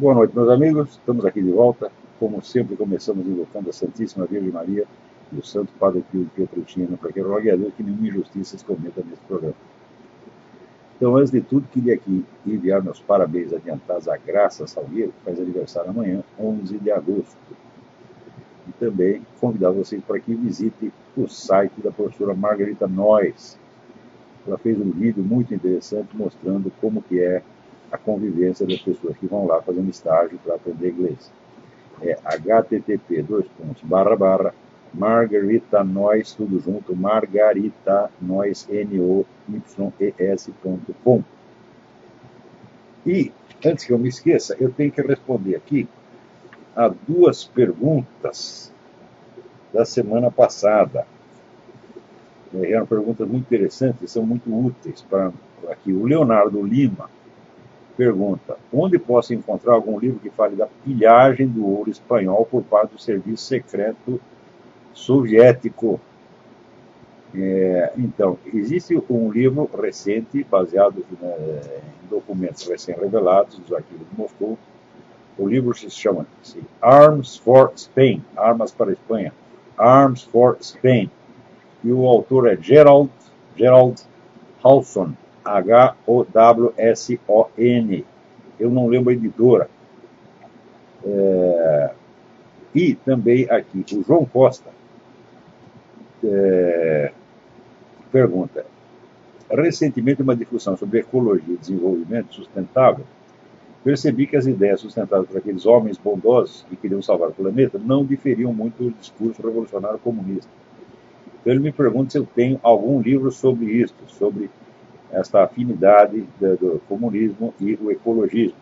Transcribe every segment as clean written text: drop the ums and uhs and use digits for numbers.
Boa noite, meus amigos. Estamos aqui de volta. Como sempre, começamos invocando a Santíssima Virgem Maria e o Santo Padre Pio de Pietrelcina, para que rogue a Deus que nenhuma injustiça se cometa nesse programa. Então, antes de tudo, queria aqui enviar meus parabéns adiantados à Graça Salgueiro, que faz aniversário amanhã, 11 de agosto. E também convidar vocês para que visitem o site da professora Margarita Noyes. Ela fez um vídeo muito interessante mostrando como que é a convivência das pessoas que vão lá fazendo estágio para aprender inglês. É http://Margarita Noyes, tudo junto, Margarita Noyes, Noyes.com. E, antes que eu me esqueça, eu tenho que responder aqui a duas perguntas da semana passada. Eram perguntas muito interessantes e são muito úteis para aqui. O Leonardo Lima pergunta: onde posso encontrar algum livro que fale da pilhagem do ouro espanhol por parte do serviço secreto soviético? Então, existe um livro recente, baseado em documentos recém-revelados dos arquivos de Moscou. O livro se chama Arms for Spain, Armas para a Espanha, Arms for Spain. E o autor é Gerald Howson, Howson. Eu não lembro a editora. E também aqui, o João Costa pergunta: recentemente, uma discussão sobre ecologia e desenvolvimento sustentável, percebi que as ideias sustentadas por aqueles homens bondosos que queriam salvar o planeta não diferiam muito do discurso revolucionário comunista. Então ele me pergunta se eu tenho algum livro sobre isso, sobre esta afinidade do comunismo e o ecologismo.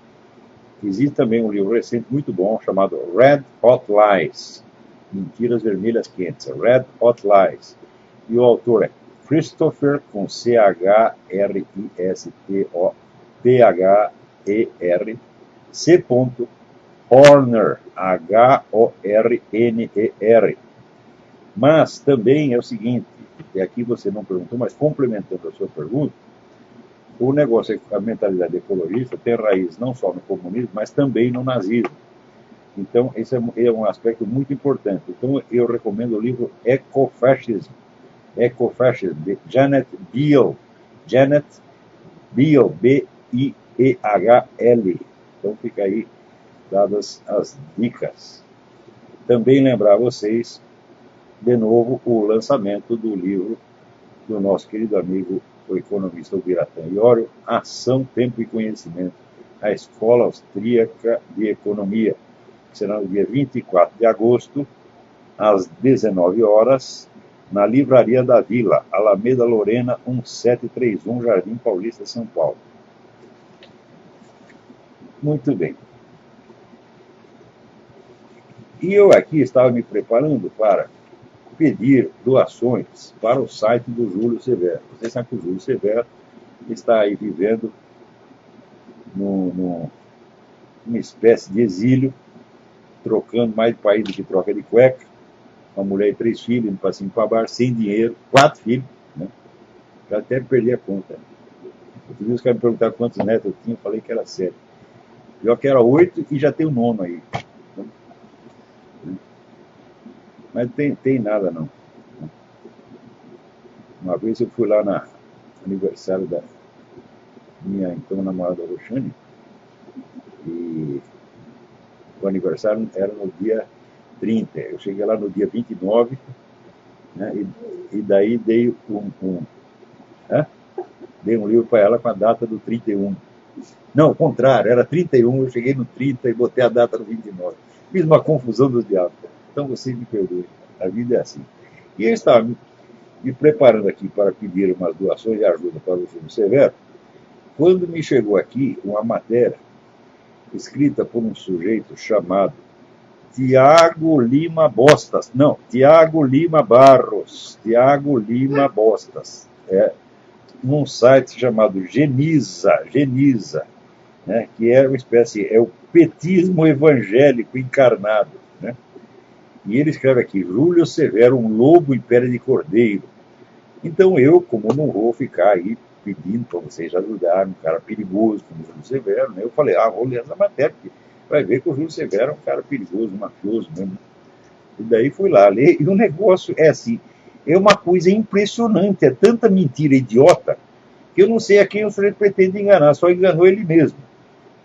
Existe também um livro recente muito bom chamado Red Hot Lies, Mentiras Vermelhas Quentes, Red Hot Lies. E o autor é Christopher, com Christopher, C. Horner, Horner. Mas também é o seguinte, e aqui você não perguntou, mas complementando a sua pergunta, o negócio, a mentalidade ecologista tem raiz não só no comunismo, mas também no nazismo. Então, esse é um aspecto muito importante. Então, eu recomendo o livro Ecofascism, de Janet Biehl, B-I-E-H-L. Então, fica aí dadas as dicas. Também lembrar a vocês, de novo, o lançamento do livro do nosso querido amigo, o economista Ubiratã Iorio, Ação, Tempo e Conhecimento, a Escola Austríaca de Economia, que será no dia 24 de agosto, às 19 horas, na Livraria da Vila, Alameda Lorena, 1731, Jardim Paulista, São Paulo. Muito bem. E eu aqui estava me preparando para pedir doações para o site do Júlio Severo. Vocês sabem que o Júlio Severo está aí vivendo numa espécie de exílio, trocando mais de país do que troca de cueca, uma mulher e 3 filhos, indo para cima e para baixo, sem dinheiro, 4 filhos, né? Já até perdi a conta. Outro dia os caras me perguntaram quantos netos eu tinha, eu falei que era 7. Eu que era 8 e já tem o 9º aí. Mas não tem nada, não. Uma vez eu fui lá no aniversário da minha então namorada Roxane, e o aniversário era no dia 30. Eu cheguei lá no dia 29, né, e daí dei dei um livro para ela com a data do 31. Não, ao contrário, era 31, eu cheguei no 30 e botei a data no 29. Fiz uma confusão dos diabos. Então vocês me perdoem, a vida é assim. E eu estava me preparando aqui para pedir umas doações de ajuda para o Júlio Severo, quando me chegou aqui uma matéria escrita por um sujeito chamado Tiago Lima Bostas, não, Tiago Lima Barros, Tiago Lima Bostas, num site chamado Geniza, né, que é uma espécie, é o petismo evangélico encarnado, né? E ele escreve aqui: Júlio Severo, um lobo em pele de cordeiro. Então eu, como não vou ficar aí pedindo para vocês ajudarem um cara perigoso como o Júlio Severo, né, eu falei, vou ler essa matéria, porque vai ver que o Júlio Severo é um cara perigoso, mafioso mesmo. E daí fui lá ler, e o negócio é assim, é uma coisa impressionante, é tanta mentira idiota, que eu não sei a quem o sujeito pretende enganar, só enganou ele mesmo.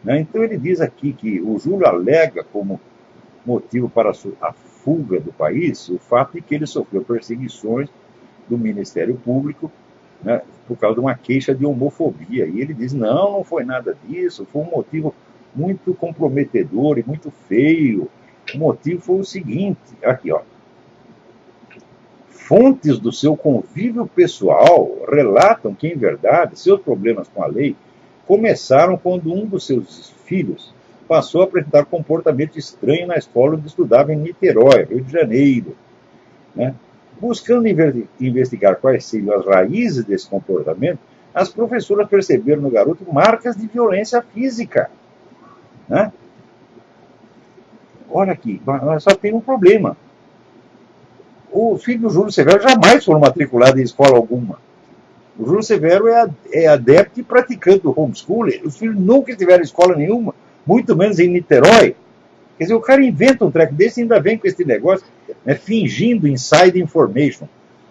Né? Então ele diz aqui que o Júlio alega como motivo para a fuga do país o fato de que ele sofreu perseguições do Ministério Público, né, por causa de uma queixa de homofobia. E ele diz, não foi nada disso, foi um motivo muito comprometedor e muito feio. O motivo foi o seguinte, aqui ó, fontes do seu convívio pessoal relatam que, em verdade, seus problemas com a lei começaram quando um dos seus filhos passou a apresentar comportamento estranho na escola onde estudava em Niterói, Rio de Janeiro. Né? Buscando investigar quais seriam as raízes desse comportamento, as professoras perceberam no garoto marcas de violência física. Né? Olha aqui, mas só tem um problema. O filho do Júlio Severo jamais foi matriculado em escola alguma. O Júlio Severo é adepto e praticante do homeschooling. Os filhos nunca tiveram escola nenhuma, muito menos em Niterói. Quer dizer, o cara inventa um treco desse e ainda vem com esse negócio, né, fingindo inside information.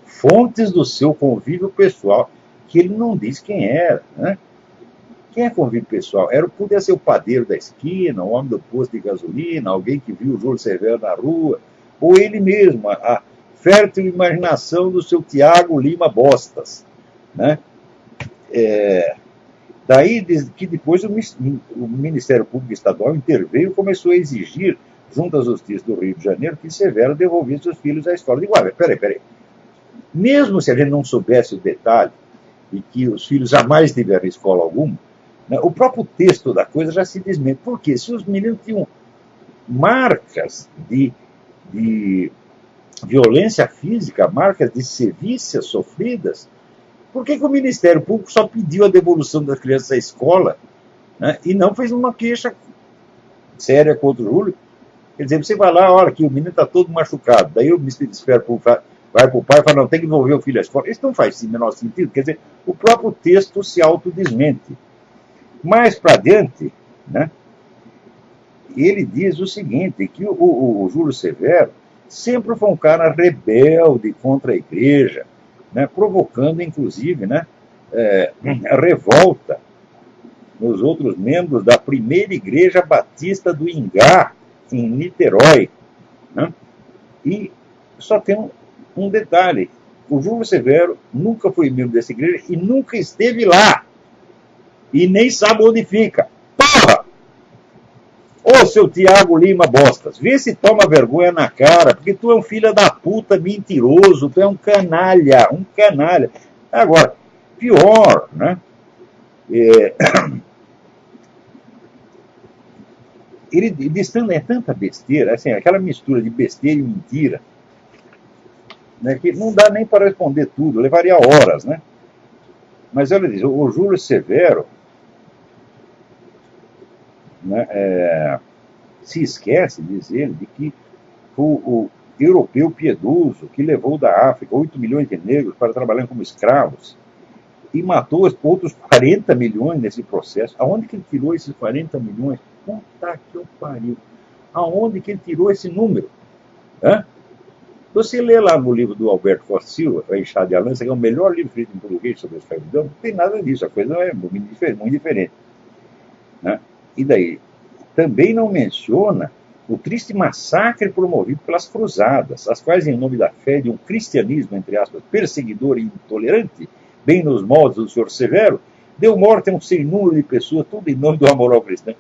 Fontes do seu convívio pessoal, que ele não diz quem era. Né? Quem é convívio pessoal? Podia ser o padeiro da esquina, o homem do posto de gasolina, alguém que viu o Júlio Severo na rua, ou ele mesmo, a fértil imaginação do seu Tiago Lima Bostas. Né? Daí que depois o Ministério Público Estadual interveio e começou a exigir, junto à Justiça do Rio de Janeiro, que Severo devolvesse seus filhos à escola. Digo, peraí. Mesmo se a gente não soubesse o detalhe e que os filhos jamais tiveram escola alguma, né, o próprio texto da coisa já se desmente. Por quê? Se os meninos tinham marcas de violência física, marcas de sevícias sofridas, por que o Ministério Público só pediu a devolução das crianças à escola, né, e não fez uma queixa séria contra o Júlio? Quer dizer, você vai lá, olha que o menino está todo machucado, daí o Ministério Público vai para o pai e fala, não, tem que devolver o filho à escola. Isso não faz o menor sentido. Quer dizer, o próprio texto se autodesmente. Mais para adiante, né, ele diz o seguinte, que o Júlio Severo sempre foi um cara rebelde contra a igreja, né, provocando, inclusive, né, a revolta nos outros membros da primeira igreja batista do Ingá, em Niterói. Né? E só tem um detalhe, o Júlio Severo nunca foi membro dessa igreja e nunca esteve lá. E nem sabe onde fica. Porra! Ô, seu Tiago Lima Bostas, vê se toma vergonha na cara, porque tu é um filho da puta mentiroso, tu é um canalha. Agora, pior, né? Ele diz tanta besteira, assim, aquela mistura de besteira e mentira, né, que não dá nem para responder tudo, levaria horas, né? Mas ela diz, o Júlio Severo, né, se esquece, diz ele, de que o europeu piedoso que levou da África 8 milhões de negros para trabalhar como escravos e matou outros 40 milhões nesse processo. Aonde que ele tirou esses 40 milhões? Puta que eu pariu. Aonde que ele tirou esse número? Hã? Você lê lá no livro do Alberto Costa Silva, A Enxada de Alança, que é o melhor livro escrito em português sobre a escravidão, não tem nada disso, a coisa é muito diferente. Né? E daí, também não menciona o triste massacre promovido pelas cruzadas, as quais, em nome da fé de um cristianismo, entre aspas, perseguidor e intolerante, bem nos moldes do senhor Severo, deu morte a um sem número de pessoas, tudo em nome do amor ao cristão.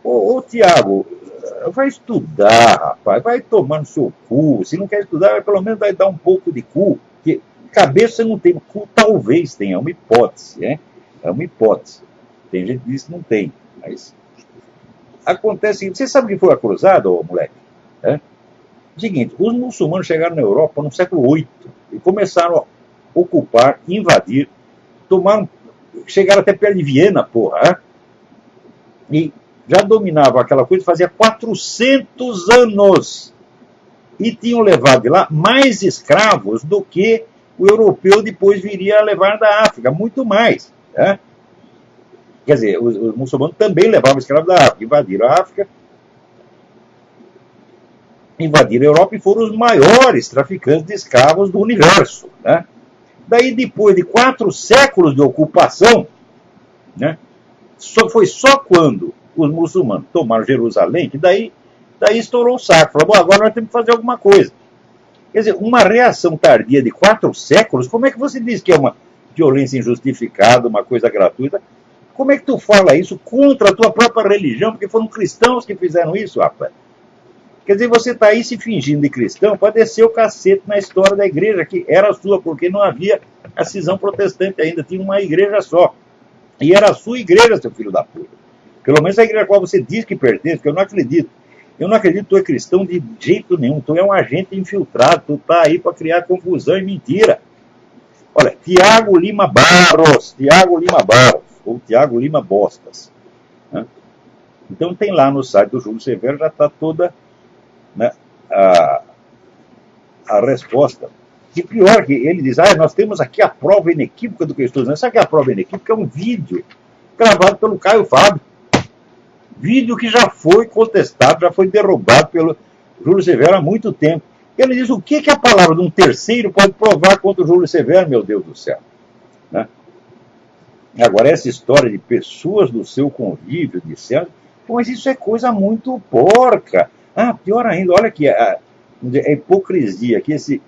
Ô Tiago, vai estudar, rapaz, vai tomar no seu cu. Se não quer estudar, pelo menos vai dar um pouco de cu. Porque cabeça não tem, cu talvez tenha, é uma hipótese, né? É uma hipótese. Tem gente que diz que não tem, mas acontece. Você sabe o que foi a cruzada, ô moleque? Seguinte, os muçulmanos chegaram na Europa no século VIII e começaram a ocupar, invadir, chegaram até perto de Viena, porra, e já dominavam aquela coisa fazia 400 anos. E tinham levado de lá mais escravos do que o europeu depois viria a levar da África, muito mais. Né? Quer dizer, os muçulmanos também levavam escravos da África, invadiram a África invadiram a Europa e foram os maiores traficantes de escravos do universo. Né? Daí, depois de 4 séculos de ocupação, né, foi só quando os muçulmanos tomaram Jerusalém que daí estourou o saco. Falou, bom, agora nós temos que fazer alguma coisa. Quer dizer, uma reação tardia de 4 séculos, como é que você diz que é uma violência injustificada, uma coisa gratuita? Como é que tu fala isso contra a tua própria religião? Porque foram cristãos que fizeram isso, rapaz. Quer dizer, você está aí se fingindo de cristão para descer o cacete na história da igreja, que era sua, porque não havia a cisão protestante ainda, tinha uma igreja só. E era a sua igreja, seu filho da puta. Pelo menos a igreja a qual você diz que pertence, que eu não acredito. Eu não acredito que tu é cristão de jeito nenhum. Tu é um agente infiltrado, tu está aí para criar confusão e mentira. Olha, Tiago Lima Barros, ou Tiago Lima Bostas. Né? Então tem lá no site do Júlio Severo, já está toda, né, a resposta. E pior que ele diz, nós temos aqui a prova inequívoca do que eu estou dizendo. Sabe o que é a prova inequívoca? É um vídeo gravado pelo Caio Fábio. Vídeo que já foi contestado, já foi derrubado pelo Júlio Severo há muito tempo. Ele diz, o que a palavra de um terceiro pode provar contra o Júlio Severo, meu Deus do céu? Né? Agora, essa história de pessoas do seu convívio disseram, mas isso é coisa muito porca. Pior ainda, olha aqui, a hipocrisia que esse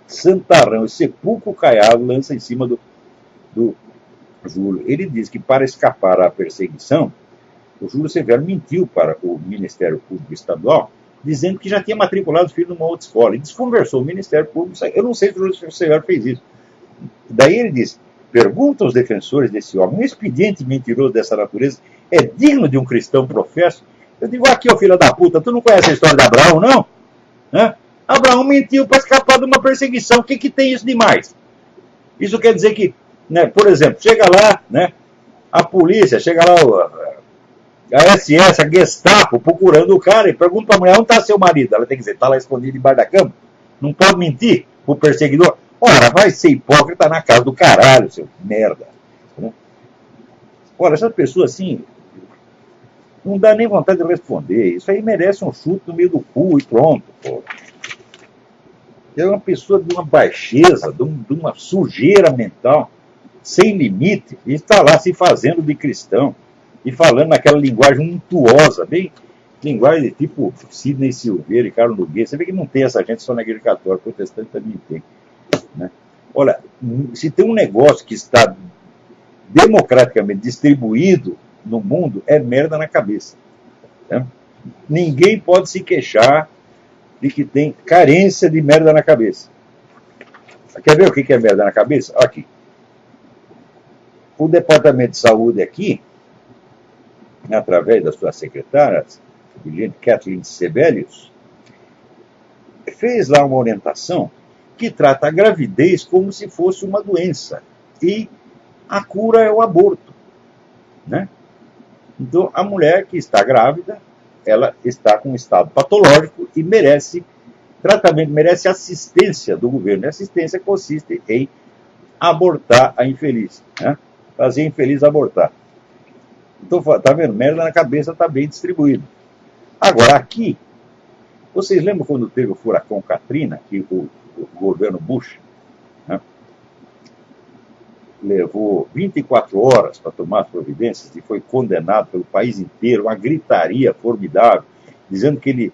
santarrão, esse sepulcro caiado lança em cima do Júlio. Ele diz que para escapar à perseguição, o Júlio Severo mentiu para o Ministério Público Estadual, dizendo que já tinha matriculado o filho numa outra escola. E desconversou o Ministério Público. Eu não sei se o Júlio Severo fez isso. Daí ele diz, pergunta aos defensores desse homem, um expediente mentiroso dessa natureza é digno de um cristão professo? Eu digo, aqui, ô filho da puta, tu não conhece a história de Abraão, não? Né? Abraão mentiu para escapar de uma perseguição. O que tem isso de mais? Isso quer dizer que, né, por exemplo, chega lá, né, a polícia, chega lá a SS, a Gestapo, procurando o cara e pergunta para a mulher, onde está seu marido? Ela tem que dizer, está lá escondido debaixo da cama. Não pode mentir para o perseguidor. Ora, vai ser hipócrita na casa do caralho, seu merda. Ora, essas pessoas assim, não dá nem vontade de responder. Isso aí merece um chute no meio do cu e pronto, pô. É uma pessoa de uma baixeza, de uma sujeira mental, sem limite, e está lá se fazendo de cristão, e falando naquela linguagem untuosa, bem linguagem de tipo Sidney Silveira e Carlos Nogueira. Você vê que não tem essa gente só na igreja católica, protestante também tem. Né? Olha, se tem um negócio que está democraticamente distribuído no mundo, é merda na cabeça. Né? Ninguém pode se queixar de que tem carência de merda na cabeça. Quer ver o que é merda na cabeça? Aqui. O Departamento de Saúde aqui, através da sua secretária, Kathleen Sebelius, fez lá uma orientação que trata a gravidez como se fosse uma doença. E a cura é o aborto. Né? Então, a mulher que está grávida, ela está com um estado patológico e merece tratamento, merece assistência do governo. E assistência consiste em abortar a infeliz. Né? Fazer a infeliz abortar. Então, tá vendo? Merda na cabeça está bem distribuído. Agora, aqui, vocês lembram quando teve o furacão Katrina, que o governo Bush, né, levou 24 horas para tomar as providências e foi condenado pelo país inteiro, uma gritaria formidável, dizendo que ele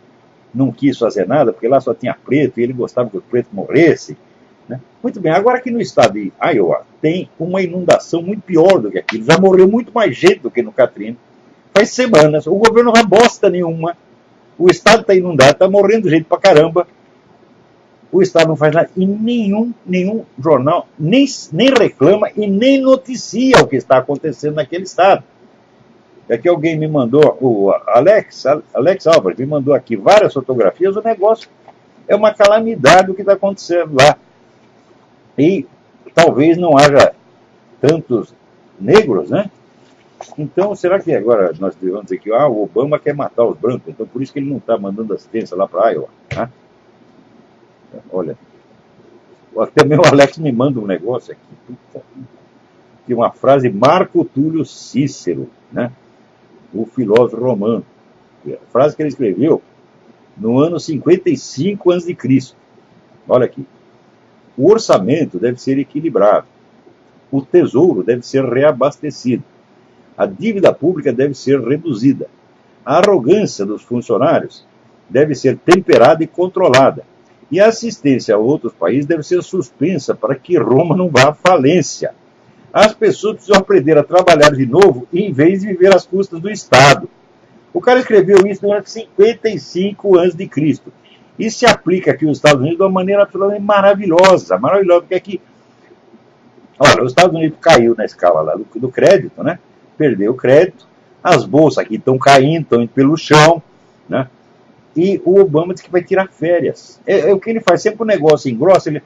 não quis fazer nada, porque lá só tinha preto e ele gostava que o preto morresse. Né? Muito bem, agora aqui no estado de Iowa tem uma inundação muito pior do que aquilo, já morreu muito mais gente do que no Katrina. Faz semanas, o governo não faz bosta nenhuma, o estado está inundado, está morrendo gente pra caramba, o estado não faz nada, e nenhum jornal nem reclama e nem noticia o que está acontecendo naquele estado. É que alguém me mandou, o Alex Álvares me mandou aqui várias fotografias, o negócio é uma calamidade o que está acontecendo lá. E talvez não haja tantos negros, né? Então, será que agora nós devemos dizer que o Obama quer matar os brancos, então por isso que ele não está mandando assistência lá para Iowa? Né? Olha, até meu Alex me manda um negócio aqui, que uma frase Marco Túlio Cícero, né? O filósofo romano. A frase que ele escreveu no ano 55 a.C. Olha aqui. O orçamento deve ser equilibrado. O tesouro deve ser reabastecido. A dívida pública deve ser reduzida. A arrogância dos funcionários deve ser temperada e controlada. E a assistência a outros países deve ser suspensa para que Roma não vá à falência. As pessoas precisam aprender a trabalhar de novo em vez de viver às custas do Estado. O cara escreveu isso no ano 55 a.C. E se aplica aqui nos Estados Unidos de uma maneira absolutamente maravilhosa. Maravilhosa, porque aqui, olha, os Estados Unidos caiu na escala lá do crédito, né? Perdeu o crédito, as bolsas aqui estão caindo, estão indo pelo chão, né? E o Obama disse que vai tirar férias. É o que ele faz, sempre um negócio engrossa, ele,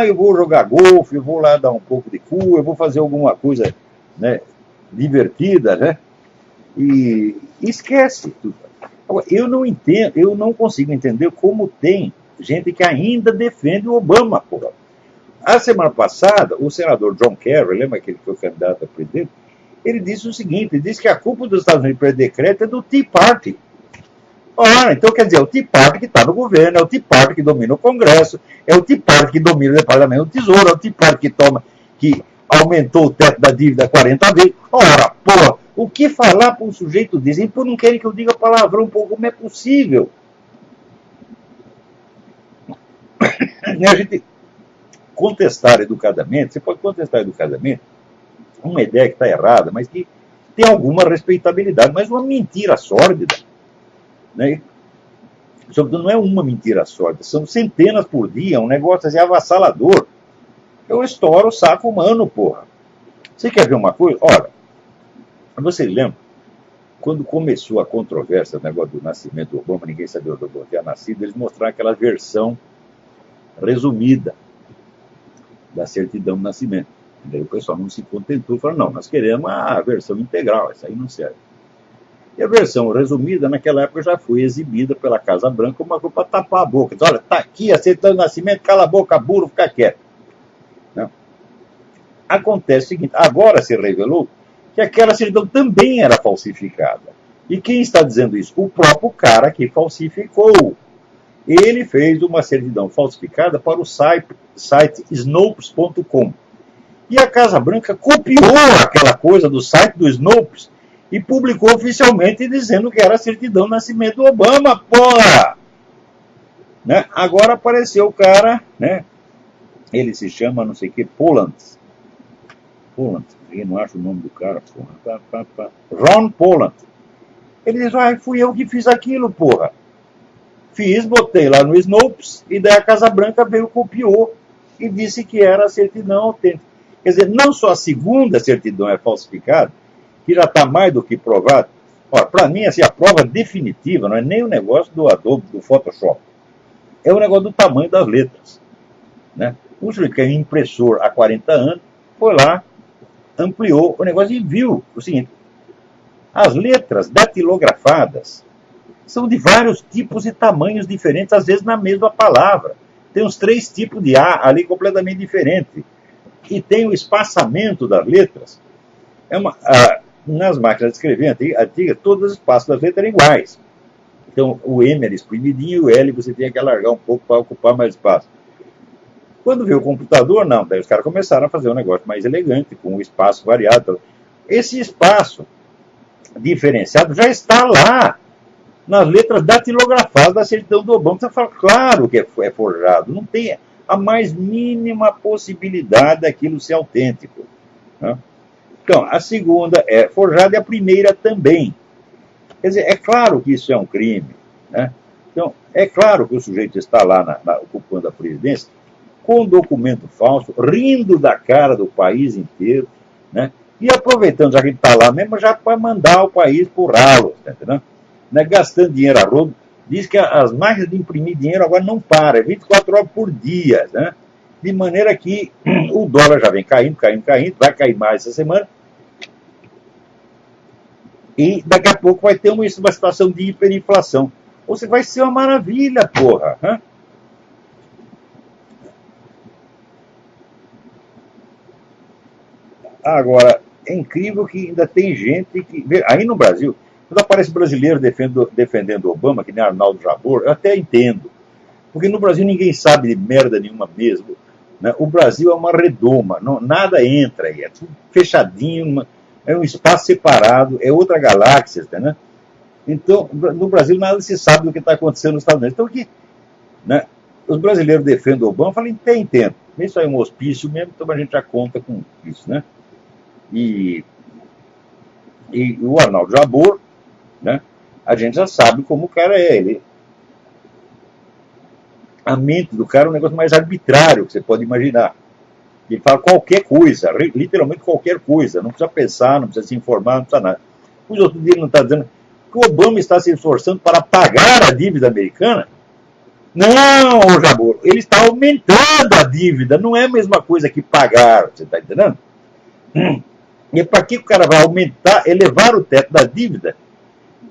eu vou jogar golfe, eu vou lá dar um pouco de cu, eu vou fazer alguma coisa, né, divertida, né? E esquece tudo. Agora, eu não entendo, eu não consigo entender como tem gente que ainda defende o Obama, porra. A semana passada, o senador John Kerry, lembra aquele que foi candidato a presidente? Ele disse o seguinte, ele disse que a culpa dos Estados Unidos perder crédito é do Tea Party. Então quer dizer, é o Tea Party que está no governo, é o Tea Party que domina o Congresso, é o Tea Party que domina o Departamento do Tesouro, é o Tea Party que aumentou o teto da dívida 40 vezes. Ora, porra, o que falar para um sujeito desse? Então não querem que eu diga palavrão, pô, como é possível? A gente contestar educadamente, você pode contestar educadamente uma ideia que está errada, mas que tem alguma respeitabilidade, mas uma mentira sórdida, né? Sobretudo não é uma mentira sórdida, são centenas por dia, um negócio assim avassalador. Eu estouro o saco humano, porra. Você quer ver uma coisa? Olha, você lembra, quando começou a controvérsia, o negócio do nascimento do Obama, ninguém sabia onde o Obama tinha nascido, eles mostraram aquela versão resumida da certidão de nascimento. E daí o pessoal não se contentou, falou, não, nós queremos a versão integral, essa aí não serve. E a versão resumida, naquela época, já foi exibida pela Casa Branca uma coisa para tapar a boca. Diz, olha, está aqui a certidão de nascimento, cala a boca, burro, fica quieto. Não. Acontece o seguinte, agora se revelou que aquela certidão também era falsificada. E quem está dizendo isso? O próprio cara que falsificou. Ele fez uma certidão falsificada para o site Snopes.com. E a Casa Branca copiou aquela coisa do site do Snopes e publicou oficialmente dizendo que era a certidão de nascimento do Obama, porra! Né? Agora apareceu o cara, né? Ele se chama não sei o que, Poland, eu não acho o nome do cara, porra. Ron Poland. Ele diz, fui eu que fiz aquilo, porra. Fiz, botei lá no Snopes, e daí a Casa Branca veio, copiou, e disse que era a certidão autêntica. Quer dizer, não só a segunda certidão é falsificada, que já está mais do que provado. Para mim, assim, a prova definitiva não é nem o negócio do Adobe, do Photoshop. É o negócio do tamanho das letras. Né? O sujeito que é impressor há 40 anos, foi lá, ampliou o negócio e viu o seguinte, as letras datilografadas são de vários tipos e tamanhos diferentes, às vezes na mesma palavra. Tem uns 3 tipos de A ali completamente diferentes. E tem o espaçamento das letras. Nas máquinas de escrever antigas, todos os espaços das letras eram iguais. Então, o M era exprimidinho e o L você tinha que alargar um pouco para ocupar mais espaço. Quando veio o computador, não. Daí os caras começaram a fazer um negócio mais elegante, com o espaço variado. Esse espaço diferenciado já está lá, nas letras datilografadas da certidão do Obama. Você fala, claro que é forjado. Não tem a mais mínima possibilidade daquilo ser autêntico. Né? Então, a segunda é forjada e a primeira também. Quer dizer, é claro que isso é um crime. Né? Então, é claro que o sujeito está lá ocupando a presidência com documento falso, rindo da cara do país inteiro, né? E aproveitando, já que ele está lá mesmo, já para mandar o país por ralo, tá entendendo? Né? Gastando dinheiro a rodo. Diz que as máquinas de imprimir dinheiro agora não param, é 24 horas por dia, né? De maneira que o dólar já vem caindo, vai cair mais essa semana. E daqui a pouco vai ter uma situação de hiperinflação. Ou seja, vai ser uma maravilha, porra. Né? Agora, é incrível que ainda tem gente que... Aí no Brasil, Quando aparece brasileiro defendendo Obama, que nem Arnaldo Jabor, eu até entendo. Porque no Brasil ninguém sabe de merda nenhuma mesmo. Né? O Brasil é uma redoma, não, nada entra aí, é tudo fechadinho, é um espaço separado, é outra galáxia, né? Então, no Brasil nada se sabe do que está acontecendo nos Estados Unidos. Então, aqui, né, os brasileiros defendem o Obama, eu falei, entendo. Isso aí é um hospício mesmo, então a gente já conta com isso, né? E o Arnaldo Jabor, né, a gente já sabe como o cara é. A mente do cara é um negócio mais arbitrário que você pode imaginar. Ele fala qualquer coisa, literalmente qualquer coisa. Não precisa pensar, não precisa se informar, não precisa nada. Os outros dias não está dizendo que o Obama está se esforçando para pagar a dívida americana. Não, Jabor, ele está aumentando a dívida. Não é a mesma coisa que pagar, você está entendendo? E para que o cara vai aumentar, elevar o teto da dívida?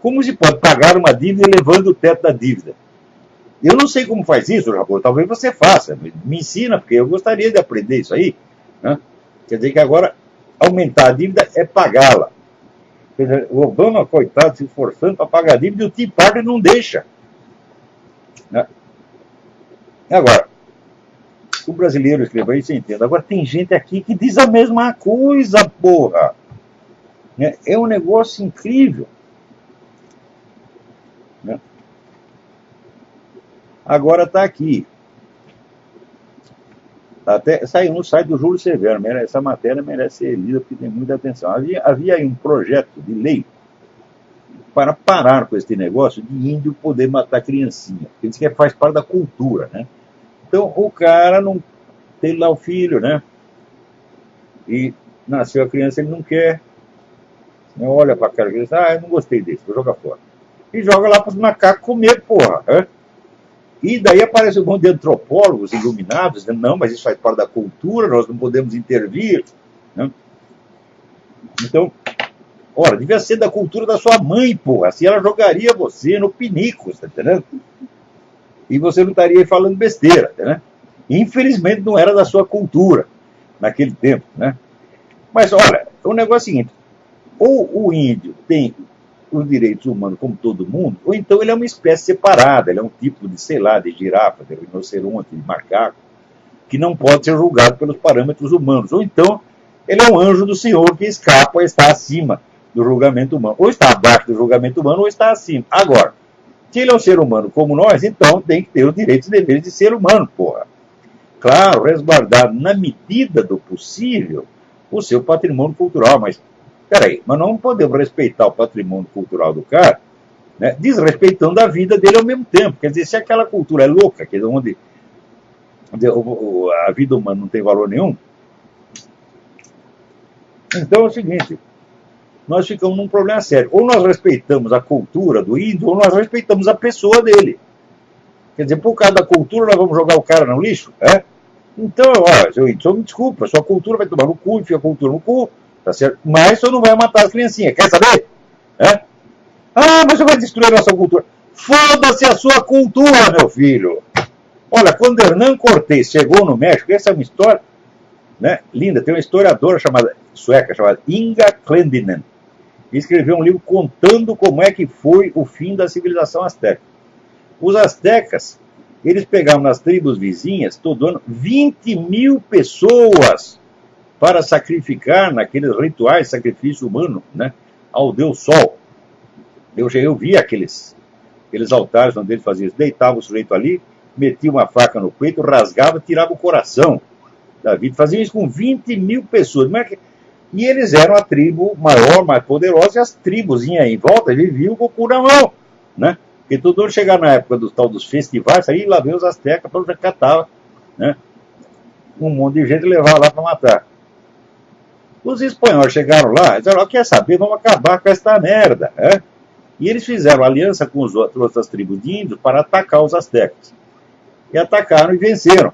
Como se pode pagar uma dívida elevando o teto da dívida? Eu não sei como faz isso, Jabor. Talvez você faça. Me ensina, porque eu gostaria de aprender isso aí. Né? Quer dizer que agora aumentar a dívida é pagá-la. O Obama, coitado, se esforçando para pagar a dívida e o Tea Party não deixa. Né? Agora, o brasileiro escreveu isso, eu entendo. Agora tem gente aqui que diz a mesma coisa, porra. Né? É um negócio incrível. Né? Agora está aqui. Até saiu no site do Júlio Severo. Essa matéria merece ser lida porque tem muita atenção. Havia aí um projeto de lei para parar com esse negócio de índio poder matar criancinha. Porque diz que faz parte da cultura, né? Então o cara não tem lá o filho, né? E nasceu a criança, ele não quer. Olha para a cara da criança, eu não gostei desse, vou jogar fora. E joga lá para os macacos comer, porra. Né? E daí aparece um monte de antropólogos iluminados, dizendo, não, mas isso faz parte da cultura, nós não podemos intervir. Né? Então, ora, devia ser da cultura da sua mãe, porra. Assim ela jogaria você no pinico, tá entendendo? E você não estaria falando besteira, né? Infelizmente não era da sua cultura naquele tempo, né? Mas, olha, o negócio é o seguinte, ou o índio tem os direitos humanos como todo mundo, ou então ele é uma espécie separada, ele é um tipo de, sei lá, de girafa, de rinoceronte, de macaco, que não pode ser julgado pelos parâmetros humanos. Ou então ele é um anjo do Senhor que escapa e está acima do julgamento humano. Ou está abaixo do julgamento humano, ou está acima. Agora, se ele é um ser humano como nós, então tem que ter os direitos e deveres de ser humano, porra. Claro, resguardar na medida do possível o seu patrimônio cultural, mas peraí, mas não podemos respeitar o patrimônio cultural do cara, né, desrespeitando a vida dele ao mesmo tempo. Quer dizer, se aquela cultura é louca, quer dizer, onde a vida humana não tem valor nenhum, então é o seguinte, nós ficamos num problema sério. Ou nós respeitamos a cultura do índio, ou nós respeitamos a pessoa dele. Quer dizer, por causa da cultura, nós vamos jogar o cara no lixo? É? Então, ó, seu índio, me desculpa, sua cultura vai tomar no cu, enfia a cultura no cu, tá certo? Mas você não vai matar as criancinhas, quer saber? É? Ah, mas você vai destruir a nossa cultura. Foda-se a sua cultura, meu filho! Olha, quando Hernán Cortés chegou no México, essa é uma história, né, linda, tem uma historiadora sueca chamada Inga Clendinen, que escreveu um livro contando como é que foi o fim da civilização azteca. Os aztecas, eles pegavam nas tribos vizinhas, todo ano, 20 mil pessoas para sacrificar naqueles rituais de sacrifício humano, né, ao Deus Sol. Eu vi aqueles altares onde ele fazia isso. Deitava o sujeito ali, metia uma faca no peito, rasgava, tirava o coração da vida. Faziam isso com 20 mil pessoas. E eles eram a tribo maior, mais poderosa, e as tribos em volta viviam com o cu na mão, né? Porque todo mundo chegava na época dos festivais, aí lá vem os astecas, para catava, né? Um monte de gente levava lá para matar. Os espanhóis chegaram lá e disseram, quer saber, vamos acabar com esta merda, né? E eles fizeram aliança com as outras tribos de índios para atacar os astecas. E atacaram e venceram.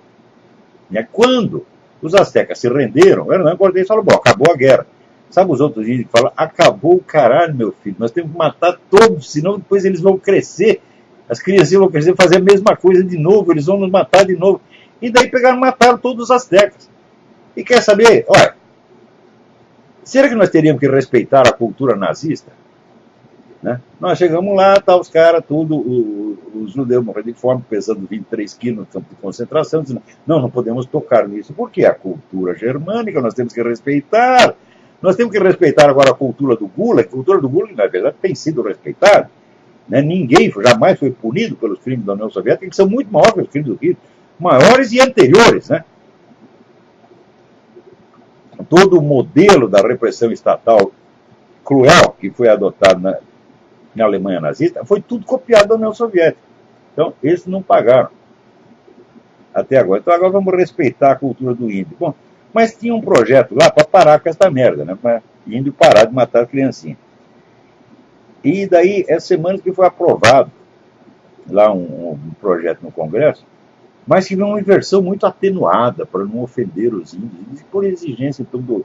E quando os astecas se renderam, o Hernán Cortés falou, bom, acabou a guerra. Sabe os outros índios que falam, acabou o caralho, meu filho, nós temos que matar todos, senão depois eles vão crescer, as crianças vão crescer, fazer a mesma coisa de novo, eles vão nos matar de novo. E daí pegaram e mataram todos os astecas. E quer saber, olha, será que nós teríamos que respeitar a cultura nazista? Né? Nós chegamos lá, tá os caras, tudo, os judeus morrendo de fome, pesando 23 quilos no campo de concentração, dizendo, não podemos tocar nisso, porque é a cultura germânica, nós temos que respeitar. Nós temos que respeitar agora a cultura do Gulag. A cultura do Gulag, na verdade, tem sido respeitada. Né? Ninguém jamais foi punido pelos crimes da União Soviética, que são muito maiores que os crimes do Hitler, maiores e anteriores. Né? Todo o modelo da repressão estatal cruel que foi adotado na Alemanha nazista foi tudo copiado da União Soviética. Então, esses não pagaram até agora. Então, agora vamos respeitar a cultura do índio. Bom, mas tinha um projeto lá para parar com essa merda, né? Para o índio parar de matar as criancinhas. E daí, essa semana que foi aprovado lá um projeto no Congresso, mas que veio uma versão muito atenuada para não ofender os índios, por exigência então,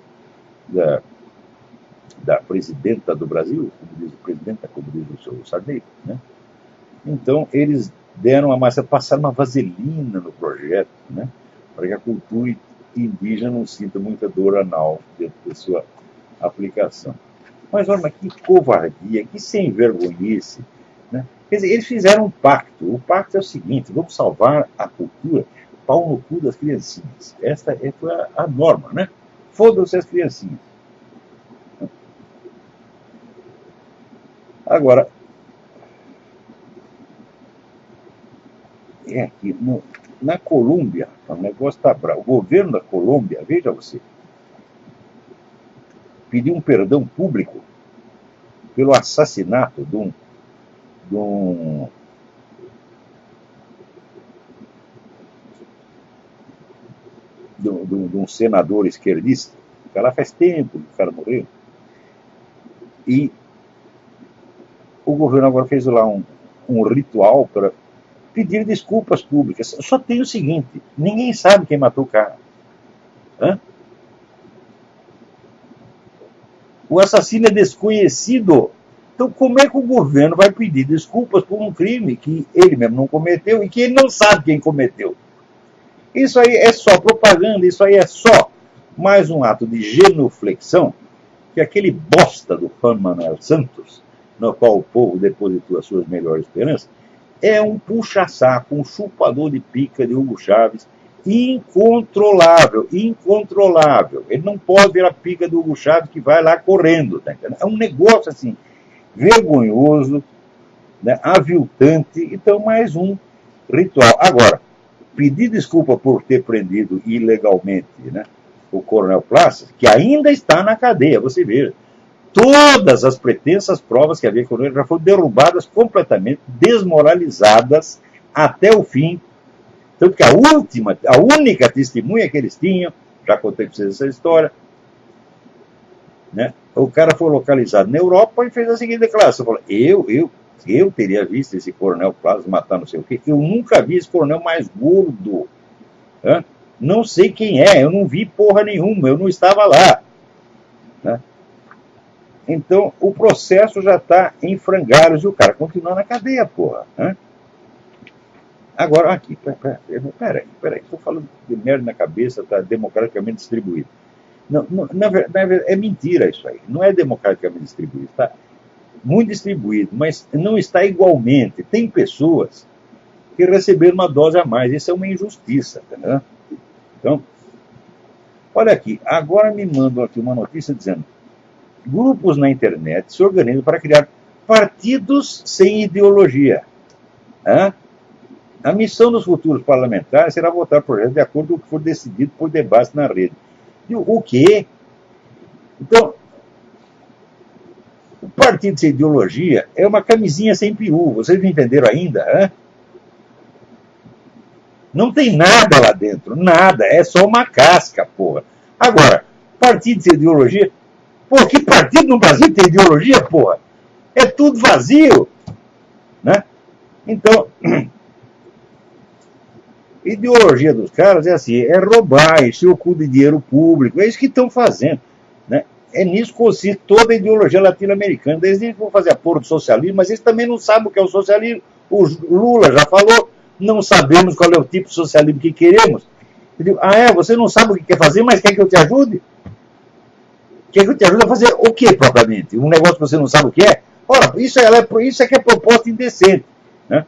da presidenta do Brasil, como diz o presidente, como diz o seu Sarney, né? Então, eles deram uma massa, passaram uma vaselina no projeto, né? Para que a cultura indígena não sinta muita dor anal dentro da sua aplicação. Mas olha, que covardia, que sem vergonhice, né? Quer dizer, eles fizeram um pacto. O pacto é o seguinte: vamos salvar a cultura, pau no cu das criancinhas. Esta foi a norma, né? Foda-se as criancinhas. Agora, aqui, na Colômbia, o negócio está bravo. O governo da Colômbia, veja você, pediu um perdão público pelo assassinato de um senador esquerdista. O cara faz tempo que o cara morreu. E o governo agora fez lá um ritual para pedir desculpas públicas. Só tem o seguinte: ninguém sabe quem matou o cara. Hã? O assassino é desconhecido. Então, como é que o governo vai pedir desculpas por um crime que ele mesmo não cometeu e que ele não sabe quem cometeu? Isso aí é só propaganda, isso aí é só mais um ato de genuflexão que aquele bosta do Juan Manuel Santos, no qual o povo depositou as suas melhores esperanças, é um puxa-saco, um chupador de pica de Hugo Chávez, incontrolável, incontrolável. Ele não pode ver a pica do Hugo Chávez que vai lá correndo. Tá entendendo? É um negócio assim, vergonhoso, né, aviltante. Então, mais um ritual. Agora, pedir desculpa por ter prendido ilegalmente, né, o Coronel Plácido, que ainda está na cadeia, você veja. Todas as pretensas provas que havia com ele já foram derrubadas completamente, desmoralizadas até o fim. Tanto que a única testemunha que eles tinham, já contei para vocês essa história, né, o cara foi localizado na Europa e fez a seguinte declaração: falou, eu teria visto esse Coronel Plácido matar não sei o quê, eu nunca vi esse coronel mais gordo. Né? Não sei quem é, eu não vi porra nenhuma, eu não estava lá. Né? Então, o processo já está em frangalhos e o cara continua na cadeia, porra. Né? Agora, aqui, peraí, estou falando de merda na cabeça, está democraticamente distribuído. Não, na verdade, é mentira isso aí, não é democraticamente distribuído, está muito distribuído, mas não está igualmente. Tem pessoas que receberam uma dose a mais, isso é uma injustiça, tá? Então, olha aqui, agora me mandam aqui uma notícia dizendo: grupos na internet se organizam para criar partidos sem ideologia. Hã? A missão dos futuros parlamentares será votar projetos de acordo com o que for decidido por debate na rede. E o quê? Então, o partido sem ideologia é uma camisinha sem peru. Vocês não entenderam ainda? Hã? Não tem nada lá dentro, nada. É só uma casca, porra. Agora, partido sem ideologia... Pô, que partido no Brasil tem ideologia, porra? É tudo vazio. Né? Então, a ideologia dos caras é assim, é roubar, encher o cu de dinheiro público, é isso que estão fazendo. Né? É nisso que consiste toda a ideologia latino-americana. Eles dizem que vão fazer a porra do socialismo, mas eles também não sabem o que é o socialismo. O Lula já falou, não sabemos qual é o tipo de socialismo que queremos. Eu digo, você não sabe o que quer fazer, mas quer que eu te ajude? Quer que eu te ajude a fazer o que propriamente? Um negócio que você não sabe o que é? Ora, isso é que é proposta indecente. Né?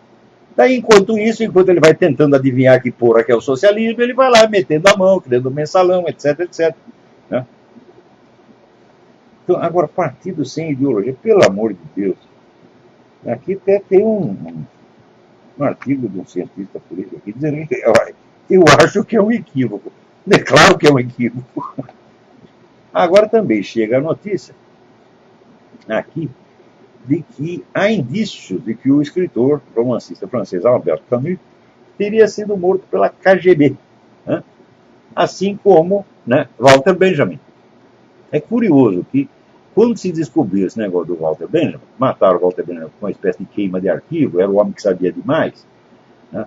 Daí, enquanto ele vai tentando adivinhar que porra que é o socialismo, ele vai lá metendo a mão, criando mensalão, etc, etc. Né? Então, agora, partido sem ideologia, pelo amor de Deus. Aqui até tem um artigo de um cientista político aqui dizendo que eu acho que é um equívoco. É claro que é um equívoco. Agora também chega a notícia aqui de que há indícios de que o escritor, romancista francês Albert Camus, teria sido morto pela KGB, né? Assim como, né, Walter Benjamin. É curioso que, quando se descobriu esse negócio do Walter Benjamin, mataram o Walter Benjamin com uma espécie de queima de arquivo, era o homem que sabia demais, né?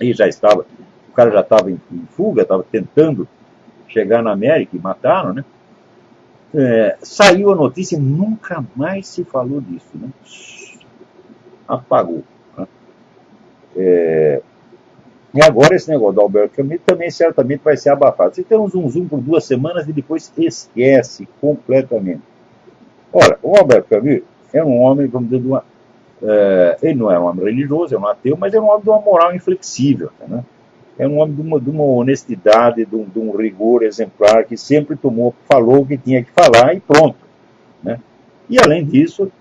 E o cara já estava em fuga, estava tentando chegar na América e mataram, né? Saiu a notícia e nunca mais se falou disso, né? Apagou. Né? E agora esse negócio do Albert Camus também certamente vai ser abafado. Você tem um zoom por 2 semanas e depois esquece completamente. Ora, o Albert Camus é um homem, vamos dizer, ele não é um homem religioso, é um ateu, mas é um homem de uma moral inflexível. Né? É um homem de uma honestidade, de um rigor exemplar, que sempre falou o que tinha que falar e pronto. Né? E, além disso,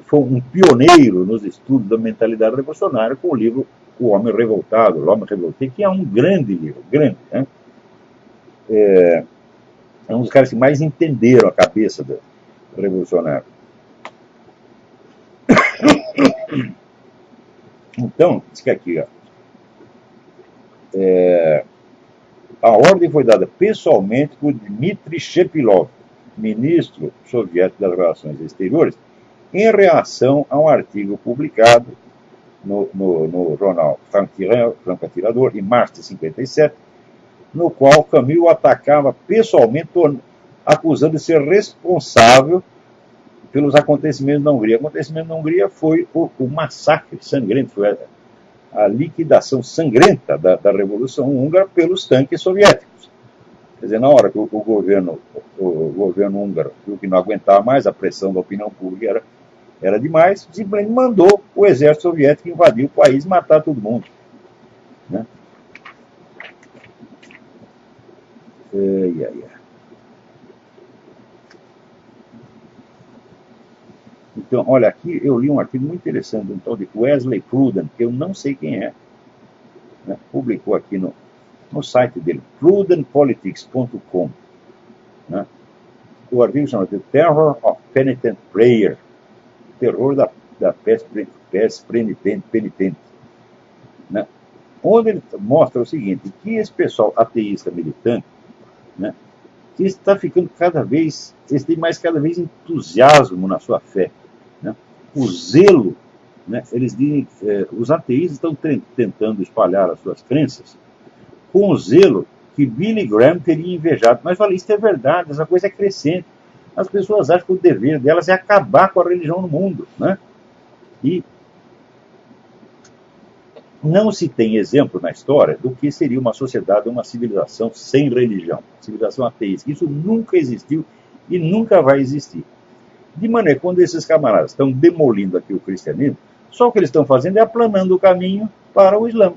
foi um pioneiro nos estudos da mentalidade revolucionária com o livro O Homem Revoltado, L'Homme Révolté, que é um grande livro, grande. Né? É um dos caras que mais entenderam a cabeça do revolucionário. Então, diz que aqui, ó, a ordem foi dada pessoalmente por Dmitry Shepilov, ministro soviético das Relações Exteriores, em reação a um artigo publicado no jornal Franco Atirador, em março de 57, no qual Camus o atacava pessoalmente, acusando de ser responsável pelos acontecimentos na Hungria. O acontecimento na Hungria foi o massacre sangrento, foi a liquidação sangrenta da Revolução Húngara pelos tanques soviéticos. Quer dizer, na hora que o governo húngaro viu que não aguentava mais, a pressão da opinião pública era demais, simplesmente mandou o exército soviético invadir o país e matar todo mundo. Né? Então, olha, aqui eu li um artigo muito interessante de um tal de Wesley Pruden, que eu não sei quem é. Né? Publicou aqui no site dele, prudenpolitics.com. Né? O artigo chama The Terror of Penitent Prayer, terror da peste penitente. Né? Onde ele mostra o seguinte, que esse pessoal ateísta militante, né, que está ficando eles têm cada vez entusiasmo na sua fé. Né? O zelo, né, eles dizem, os ateístas estão tentando espalhar as suas crenças com o zelo que Billy Graham teria invejado. Mas olha, isso é verdade, essa coisa é crescente. As pessoas acham que o dever delas é acabar com a religião no mundo. Né? E não se tem exemplo na história do que seria uma sociedade, uma civilização sem religião, civilização ateísta. Isso nunca existiu e nunca vai existir. De maneira que quando esses camaradas estão demolindo aqui o cristianismo, só o que eles estão fazendo é aplanando o caminho para o Islã.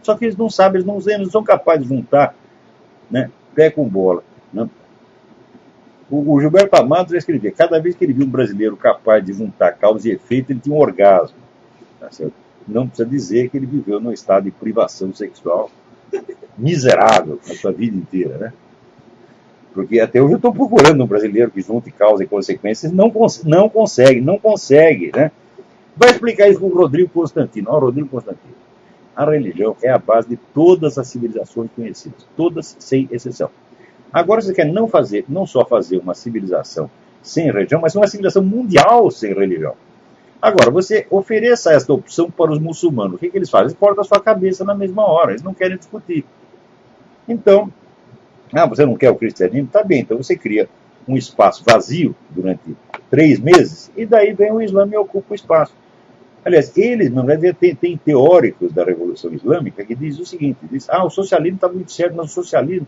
Só que eles não sabem, eles não são capazes de juntar, né, pé com bola. Né? O Gilberto Amado já escrevia, cada vez que ele viu um brasileiro capaz de juntar causa e efeito, ele tinha um orgasmo. Tá certo? Não precisa dizer que ele viveu num estado de privação sexual miserável a sua vida inteira, né? Porque até hoje eu estou procurando um brasileiro que junte causa e consequências, não consegue, né? Vai explicar isso com o Rodrigo Constantino. Rodrigo Constantino. A religião é a base de todas as civilizações conhecidas, todas sem exceção. Agora você quer não só fazer uma civilização sem religião, mas uma civilização mundial sem religião. Agora, você ofereça esta opção para os muçulmanos. O que eles fazem? Eles cortam a sua cabeça na mesma hora. Eles não querem discutir. Então, você não quer o cristianismo? Tá bem, então você cria um espaço vazio durante 3 meses e daí vem o Islã e ocupa o espaço. Aliás, eles, na verdade, tem teóricos da Revolução Islâmica que dizem o seguinte, o socialismo está muito certo, mas o socialismo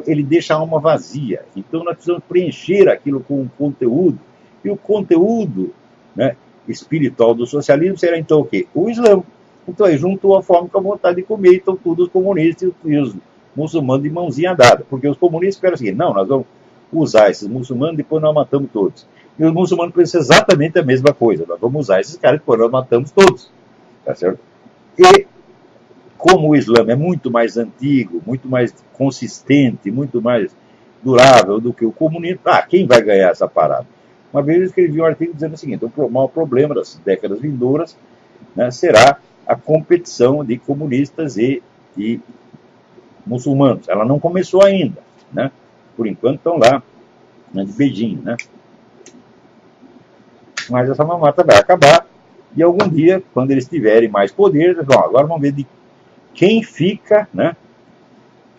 ele deixa a alma vazia. Então nós precisamos preencher aquilo com um conteúdo E o conteúdo, né, espiritual do socialismo será então o quê? O Islã. Então aí juntou a fome com a vontade de comer, então todos os comunistas e os muçulmanos de mãozinha dada. Porque os comunistas esperam o seguinte, não, nós vamos usar esses muçulmanos, depois nós matamos todos. E os muçulmanos pensam exatamente a mesma coisa, nós vamos usar esses caras, depois nós matamos todos. Tá certo? E como o Islã é muito mais antigo, muito mais consistente, muito mais durável do que o comunismo, quem vai ganhar essa parada? Uma vez eu escrevi um artigo dizendo o seguinte, o maior problema das décadas vindouras, né, será a competição de comunistas e muçulmanos. Ela não começou ainda, né? Por enquanto estão lá, né, de beijinho, né? Mas essa mamata vai acabar e algum dia, quando eles tiverem mais poder, agora vamos ver de quem fica, né,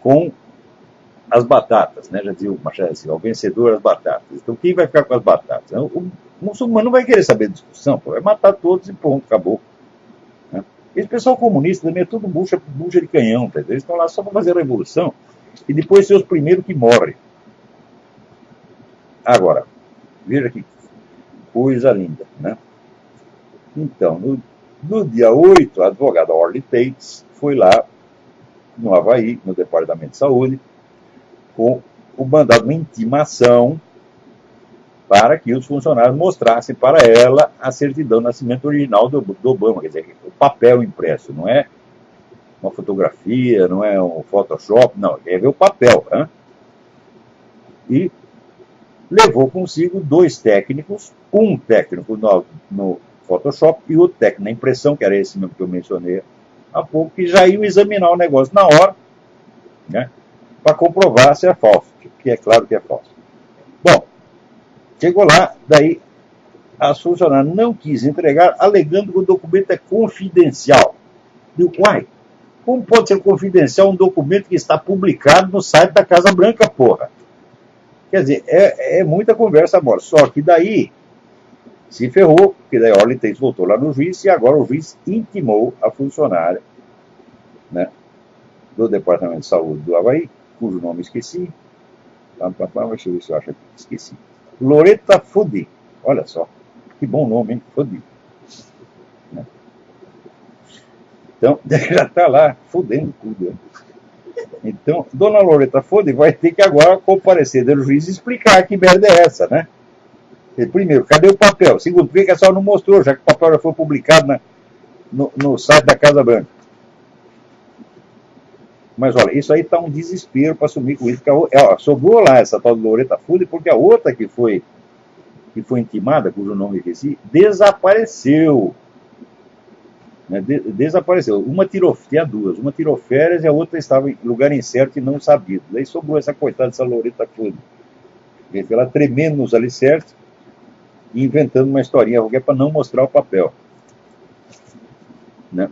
com as batatas, né? Já dizia o Machado assim, o vencedor das batatas. Então quem vai ficar com as batatas? O muçulmano não vai querer saber de discussão, vai matar todos e pronto, acabou. Né? Esse pessoal comunista também é tudo bucha de canhão, tá? Eles estão lá só para fazer a revolução e depois ser os primeiros que morrem. Agora, veja que coisa linda, né? Então, no dia 8, a advogada Orly Tates foi lá no Havaí, no Departamento de Saúde, com o mandado, uma intimação para que os funcionários mostrassem para ela a certidão de nascimento original do Obama, quer dizer, o papel impresso, não é uma fotografia, não é um Photoshop, não, é ver o papel. Né? E levou consigo 2 técnicos, um técnico no Photoshop e outro técnico na impressão, que era esse mesmo que eu mencionei há pouco, que já iam examinar o negócio na hora, né, para comprovar se é falso, que é claro que é falso. Bom, chegou lá, daí a funcionária não quis entregar, alegando que o documento é confidencial. Digo, uai, como pode ser confidencial um documento que está publicado no site da Casa Branca, porra? Quer dizer, é muita conversa agora. Só que daí se ferrou, porque daí a Orly Tates voltou lá no juiz e agora o juiz intimou a funcionária, né, do Departamento de Saúde do Havaí, cujo nome esqueci. Deixa eu ver se eu acho aqui. Esqueci. Loretta Fudi. Olha só. Que bom nome, hein? Fudi. Né? Então, já está lá, fudendo tudo. Né? Então, dona Loretta Fudi vai ter que agora comparecer do juiz e explicar que merda é essa, né? Primeiro, cadê o papel? Segundo, por que a senhora não mostrou, já que o papel já foi publicado no site da Casa Branca? Mas olha, isso aí está um desespero para assumir com isso. Sobrou lá essa tal de Loretta Fudi, porque a outra que foi intimada, cujo nome eu esqueci, desapareceu. Né? Desapareceu. Tinha 2. Uma tirou férias e a outra estava em lugar incerto e não sabido. Daí sobrou essa coitada dessa Loretta Fudi. Ela tremendo nos alicerces e inventando uma historinha qualquer para não mostrar o papel. Né?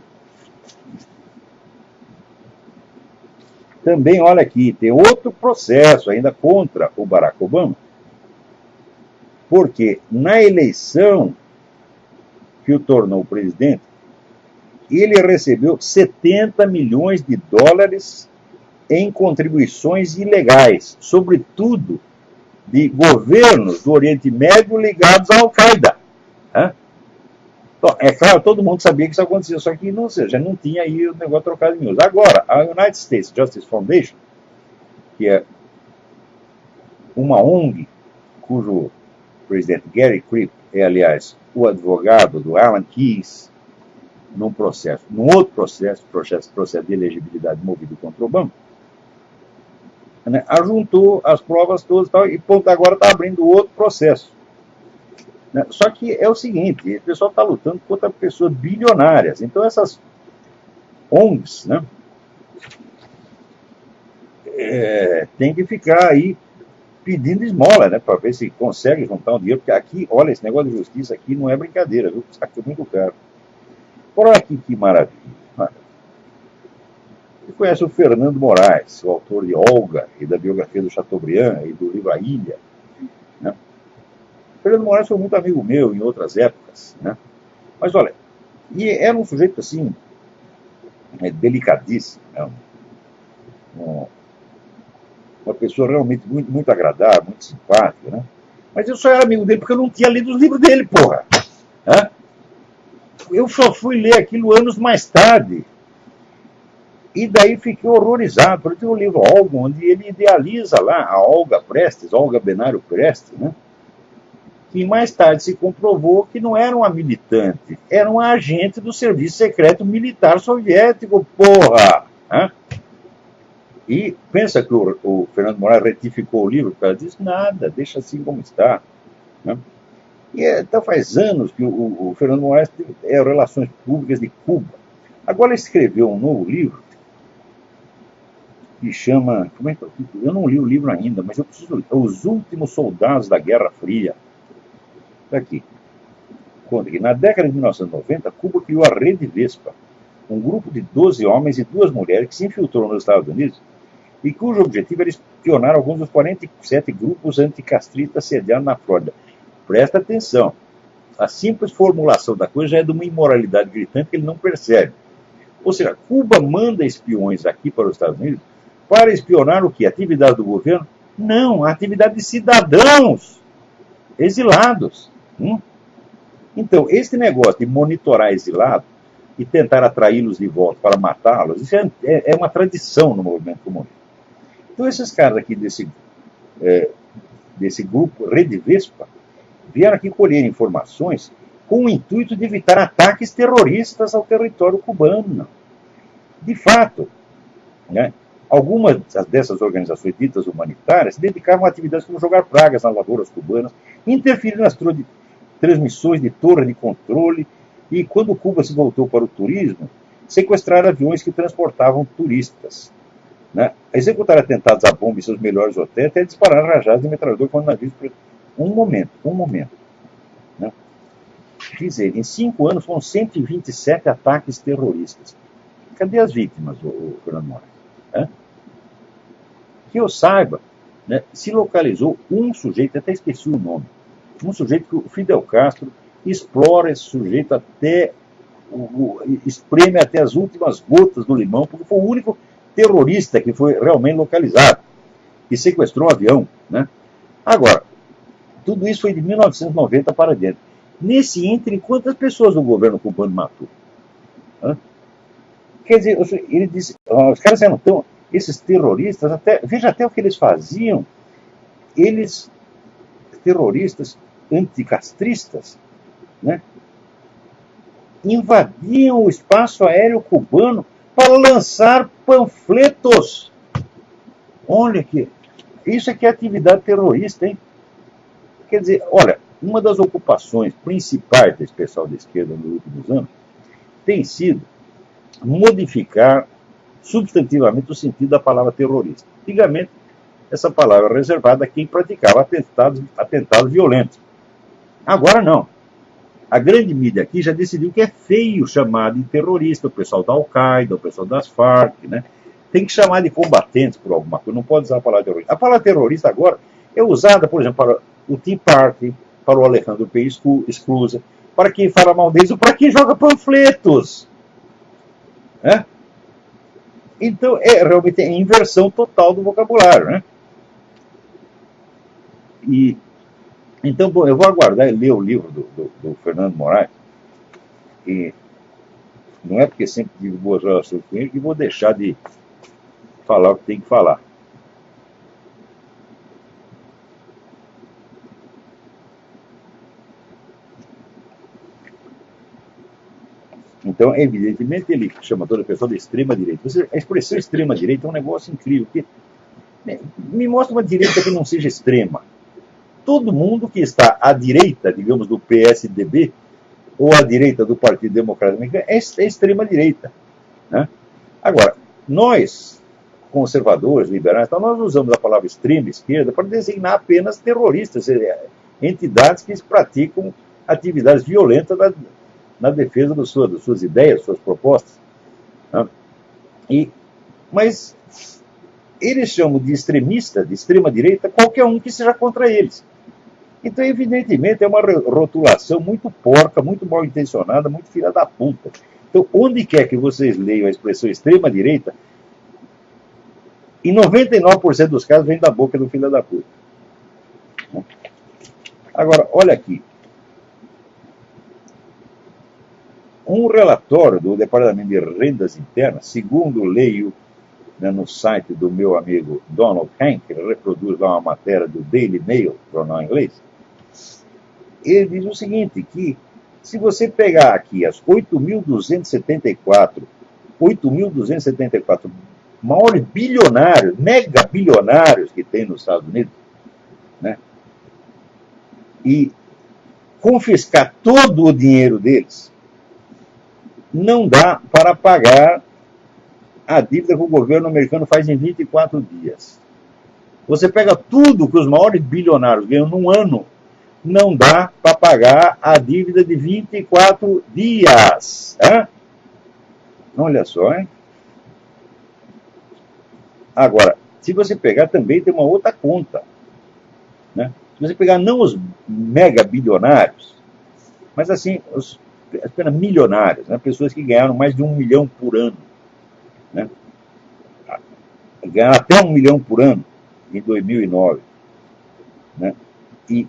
Também, olha aqui, tem outro processo ainda contra o Barack Obama, porque na eleição que o tornou presidente, ele recebeu 70 milhões de dólares em contribuições ilegais, sobretudo de governos do Oriente Médio ligados à Al-Qaeda. Né? Então, é claro, todo mundo sabia que isso acontecia, só que já não tinha aí o negócio trocado em miúdos. Agora, a United States Justice Foundation, que é uma ONG, cujo presidente Gary Cripp é, aliás, o advogado do Alan Keyes, num outro processo de elegibilidade movido contra Obama, né, ajuntou as provas todas e agora está abrindo outro processo. Né? Só que é o seguinte, o pessoal está lutando contra pessoas bilionárias. Então essas ONGs, né, tem que ficar aí pedindo esmola, né, para ver se consegue juntar um dinheiro, porque aqui, olha, esse negócio de justiça aqui não é brincadeira, viu? Isso aqui é muito caro. Olha aqui que maravilha. Você conhece o Fernando Moraes, o autor de Olga e da biografia do Chateaubriand e do livro A Ilha. Né? O Fernando Moraes foi muito amigo meu em outras épocas. Né? Mas olha, e era um sujeito assim, delicadíssimo. Né? Uma pessoa realmente muito, muito agradável, muito simpática. Né? Mas eu só era amigo dele porque eu não tinha lido os livros dele, porra. Hã? Eu só fui ler aquilo anos mais tarde. E daí fiquei horrorizado. Porque tem um livro Olga, onde ele idealiza lá a Olga Prestes, Olga Benário Prestes, né? Que mais tarde se comprovou que não era uma militante, era um agente do Serviço Secreto Militar Soviético, porra! Hã? E pensa que o Fernando Moraes retificou o livro por causa disso? Nada, deixa assim como está. Né? E então faz anos que o Fernando Moraes é Relações Públicas de Cuba. Agora ele escreveu um novo livro que chama... Como é que é o título? Eu não li o livro ainda, mas eu preciso ler. Os Últimos Soldados da Guerra Fria. Está aqui. Conta que na década de 1990, Cuba criou a Rede Vespa, um grupo de 12 homens e 2 mulheres que se infiltrou nos Estados Unidos e cujo objetivo era espionar alguns dos 47 grupos anticastristas sediados na Flórida. Presta atenção. A simples formulação da coisa já é de uma imoralidade gritante que ele não percebe. Ou seja, Cuba manda espiões aqui para os Estados Unidos para espionar o quê? A atividade do governo? Não, a atividade de cidadãos exilados. Então, esse negócio de monitorar exilados e tentar atraí-los de volta para matá-los, isso é uma tradição no movimento comunista. Então, esses caras aqui desse grupo Rede Vespa vieram aqui colher informações com o intuito de evitar ataques terroristas ao território cubano. De fato, né, algumas dessas organizações ditas humanitárias se dedicavam a atividades como jogar pragas nas lavouras cubanas, interferir nas transmissões de torre de controle e, quando Cuba se voltou para o turismo, sequestrar aviões que transportavam turistas. Né? Executar atentados a bomba em seus melhores hotéis até disparar rajadas de metralhador quando navios... Um momento. Né? Quer dizer, em 5 anos foram 127 ataques terroristas. Cadê as vítimas, o Fernando Moraes? Né? Que eu saiba, né, se localizou um sujeito, até esqueci o nome, um sujeito que o Fidel Castro explora esse sujeito até, espreme até as últimas gotas do limão, porque foi o único terrorista que foi realmente localizado, que sequestrou um avião. Né? Agora, tudo isso foi de 1990 para dentro. Nesse ínterim, quantas pessoas o governo cubano matou? Hã? Quer dizer, ele disse, os caras eram tão... Esses terroristas, veja até o que eles faziam. Eles, terroristas anticastristas, né, invadiam o espaço aéreo cubano para lançar panfletos. Olha aqui, isso aqui é atividade terrorista, hein? Quer dizer, olha, uma das ocupações principais desse pessoal da esquerda nos últimos anos tem sido modificar substantivamente o sentido da palavra terrorista. Antigamente, essa palavra era reservada a quem praticava atentados violentos. Agora não. A grande mídia aqui já decidiu que é feio chamar de terrorista o pessoal da Al-Qaeda, o pessoal das Farc, né? Tem que chamar de combatentes por alguma coisa, não pode usar a palavra terrorista. A palavra terrorista agora é usada, por exemplo, para o Tea Party, para o Alejandro P. Esclusa, para quem fala mal deles ou para quem joga panfletos. Né? Então, realmente é inversão total do vocabulário. Né? Então, bom, eu vou aguardar e ler o livro do Fernando Moraes. E não é porque sempre tive boas relações com ele que vou deixar de falar o que tem que falar. Então, evidentemente, ele chama toda a pessoa de extrema-direita. A expressão extrema-direita é um negócio incrível, porque me mostra uma direita que não seja extrema. Todo mundo que está à direita, digamos, do PSDB, ou à direita do Partido Democrático Americano, é extrema-direita. Né? Agora, nós, conservadores, liberais, então nós usamos a palavra extrema-esquerda para designar apenas terroristas, entidades que praticam atividades violentas na defesa das suas ideias, das suas propostas. Né? Mas eles chamam de extremista, de extrema-direita, qualquer um que seja contra eles. Então, evidentemente, é uma rotulação muito porca, muito mal intencionada, muito filha da puta. Então, onde quer que vocês leiam a expressão extrema-direita, em 99% dos casos vem da boca do filho da puta. Agora, olha aqui. Um relatório do Departamento de Rendas Internas, segundo leio, né, no site do meu amigo Donald Hank, ele reproduz lá uma matéria do Daily Mail, jornal inglês, ele diz o seguinte, que se você pegar aqui as 8.274 maiores bilionários, mega bilionários que tem nos Estados Unidos, né, e confiscar todo o dinheiro deles, não dá para pagar a dívida que o governo americano faz em 24 dias. Você pega tudo que os maiores bilionários ganham num ano, não dá para pagar a dívida de 24 dias. Hein? Olha só, hein? Agora, se você pegar, também tem uma outra conta. Né? Se você pegar não os mega bilionários, mas assim, apenas milionários, né? Pessoas que ganharam mais de 1 milhão por ano. Né? Ganharam até 1 milhão por ano em 2009. Né? E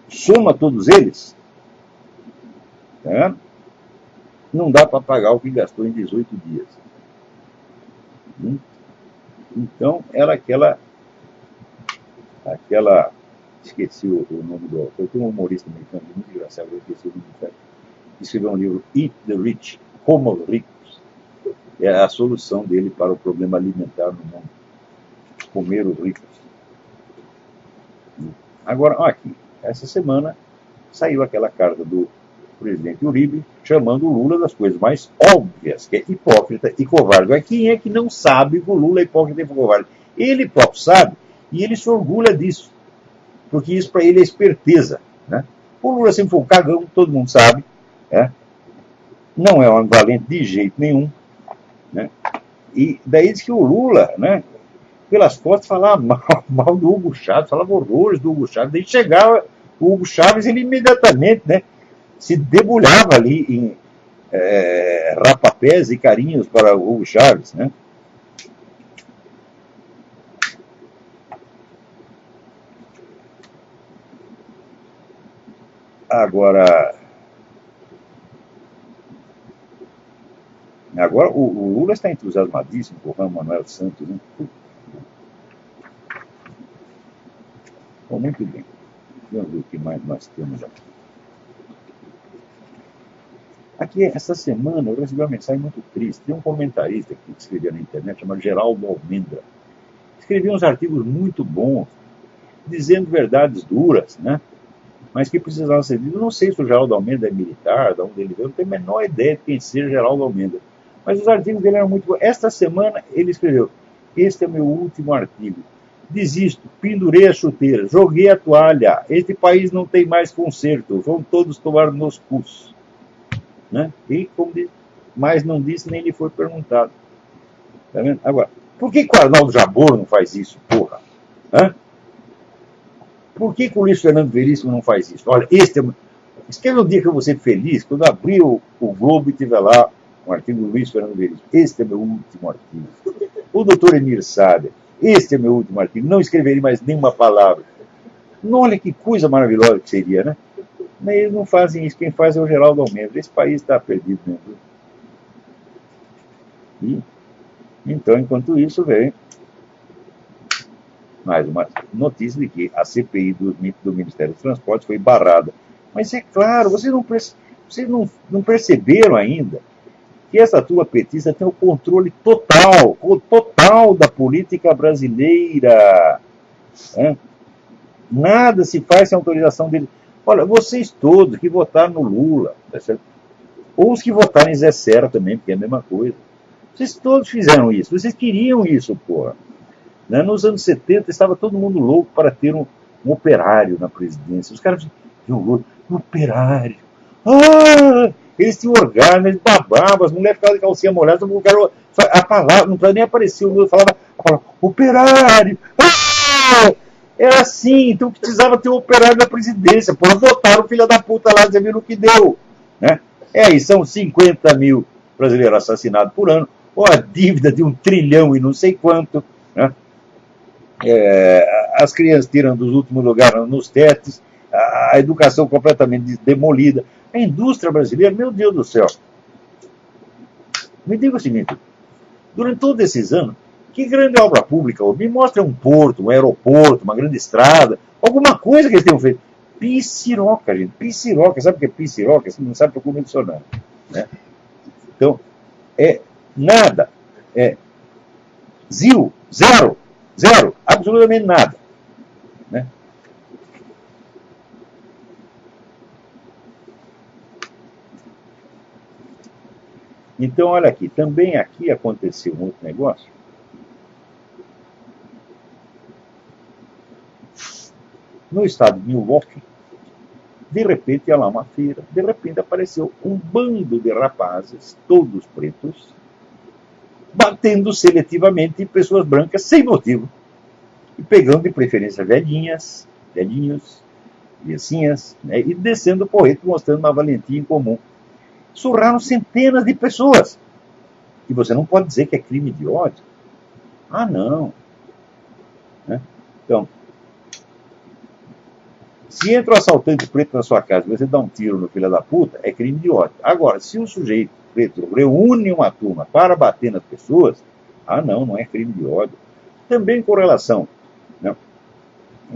soma todos eles, né? Não dá para pagar o que gastou em 18 dias. Então, era aquela esqueci o nome do autor, tem um humorista americano muito engraçado, eu esqueci o nome do cara, escreveu um livro, Eat the Rich, Como os Ricos. É a solução dele para o problema alimentar no mundo. Comer os ricos. Agora, aqui, essa semana saiu aquela carta do presidente Uribe chamando o Lula das coisas mais óbvias, que é hipócrita e covarde. Mas quem é que não sabe que o Lula é hipócrita e covarde? Ele próprio sabe e ele se orgulha disso, porque isso para ele é esperteza. Né? O Lula sempre foi um cagão, todo mundo sabe, né? Não é um ambivalente de jeito nenhum. Né? E daí diz que o Lula, né, pelas costas, falava mal do Hugo Chávez, falava horrores do Hugo Chávez. Daí chegava o Hugo Chávez, ele imediatamente, né, se debulhava ali em rapapés e carinhos para o Hugo Chávez. Né? Agora o Lula está entusiasmadíssimo com o Juan Manuel Santos. Né? Bom, muito bem. Vamos ver o que mais nós temos aqui. Aqui, essa semana, eu recebi uma mensagem muito triste. Tem um comentarista que escrevia na internet, chamado Geraldo Almendra. Escrevia uns artigos muito bons, dizendo verdades duras, né? Mas que precisavam ser ditas. Eu não sei se o Geraldo Almendra é militar, de onde ele veio, não tenho a menor ideia de quem seja Geraldo Almendra. Mas os artigos dele eram muito bons. Esta semana ele escreveu: este é o meu último artigo. Desisto, pendurei a chuteira, joguei a toalha. Este país não tem mais conserto. Vão todos tomar nos cus. Né? E, como disse, mas não disse nem lhe foi perguntado. Tá vendo? Agora, por que o Arnaldo Jabor não faz isso, porra? Hã? Por que o Luiz Fernando Veríssimo não faz isso? Olha, escreve um dia que eu vou ser feliz, quando abrir o Globo e tiver lá um artigo do Luiz Fernando Veríssimo. Este é meu último artigo. O doutor Emir Sader, este é meu último artigo. Não escreverei mais nenhuma palavra. Não, olha que coisa maravilhosa que seria, né? Mas eles não fazem isso. Quem faz é o Geraldo Almendra. Esse país está perdido mesmo. E, então, enquanto isso, vem mais uma notícia de que a CPI do Ministério dos Transportes foi barrada. Mas é claro, vocês não perceberam ainda que essa turma petista tem o controle total da política brasileira. Né? Nada se faz sem autorização dele. Olha, vocês todos que votaram no Lula, tá certo? Ou os que votaram em Zé Serra também, porque é a mesma coisa. Vocês todos fizeram isso, vocês queriam isso, porra. Né? Nos anos 70 estava todo mundo louco para ter um operário na presidência. Os caras diziam, um operário. Ah! Eles tinham orgasmo, eles babavam, as mulheres ficavam de calcinha molhada, a palavra, não precisava nem aparecer, o Lula falava a palavra, operário. Ah! Era assim, então precisava ter um operário na presidência. Porra, botaram o filho da puta lá, você viu o que deu. Né? Aí, são 50 mil brasileiros assassinados por ano, ou a dívida de 1 trilhão e não sei quanto. Né? as crianças tirando os últimos lugares nos testes, a educação completamente demolida. A indústria brasileira, meu Deus do céu. Me diga o seguinte, durante todos esses anos, que grande obra pública? Me mostra um porto, um aeroporto, uma grande estrada, alguma coisa que eles tenham feito. Piciroca, gente, piciroca. Sabe o que é piciroca? Você não sabe, procura no dicionário. Né? Então, é nada. É zero, absolutamente nada. Né? Então, olha aqui, também aqui aconteceu um outro negócio. No estado de Milwaukee, de repente ia lá uma feira, de repente apareceu um bando de rapazes, todos pretos, batendo seletivamente em pessoas brancas sem motivo. E pegando de preferência velhinhas, velhinhos, vizinhas, né, e descendo o porrete, mostrando uma valentia em comum. Surraram centenas de pessoas. E você não pode dizer que é crime de ódio. Ah, não. Né? Então, se entra um assaltante preto na sua casa e você dá um tiro no filho da puta, é crime de ódio. Agora, se o sujeito preto reúne uma turma para bater nas pessoas, ah, não é crime de ódio. Também com relação, né,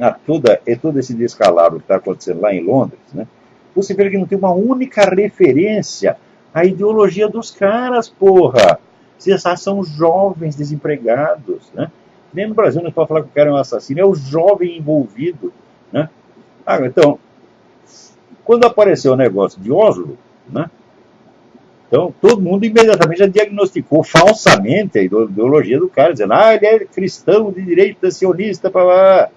a todo esse descalabro que está acontecendo lá em Londres, né, você vê que não tem uma única referência à ideologia dos caras, porra. Vocês são jovens desempregados, né? Nem no Brasil não pode falar que o cara é um assassino, é o jovem envolvido, né? Ah, então, quando apareceu o negócio de Oslo, né? Então, todo mundo imediatamente já diagnosticou falsamente a ideologia do cara, dizendo, ele é cristão de direita, sionista, blá.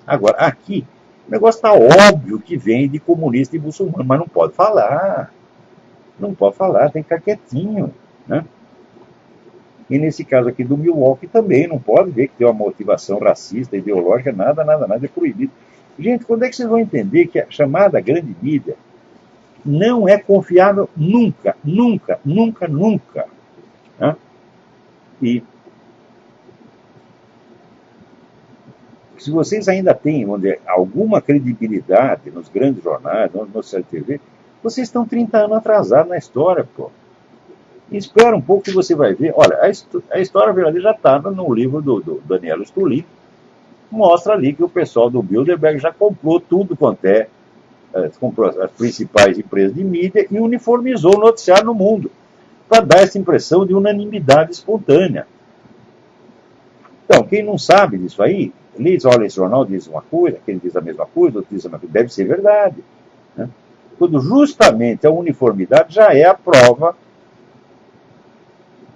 Agora, aqui, o negócio está óbvio que vem de comunista e muçulmano, mas não pode falar. Não pode falar, tem que ficar quietinho, né? E nesse caso aqui do Milwaukee também, não pode ver que tem uma motivação racista, ideológica, nada, é proibido. Gente, quando é que vocês vão entender que a chamada grande mídia não é confiável nunca? Né? E se vocês ainda têm alguma credibilidade nos grandes jornais, no CTV, vocês estão 30 anos atrasados na história, pô. E espera um pouco que você vai ver. Olha, a história verdadeira já está no livro do Daniel Stulin. Mostra ali que o pessoal do Bilderberg já comprou tudo quanto comprou as principais empresas de mídia e uniformizou o noticiário no mundo, para dar essa impressão de unanimidade espontânea. Então, quem não sabe disso aí, olha, esse jornal diz uma coisa, aquele diz a mesma coisa, outro diz a mesma coisa, deve ser verdade. Né? Quando justamente a uniformidade já é a prova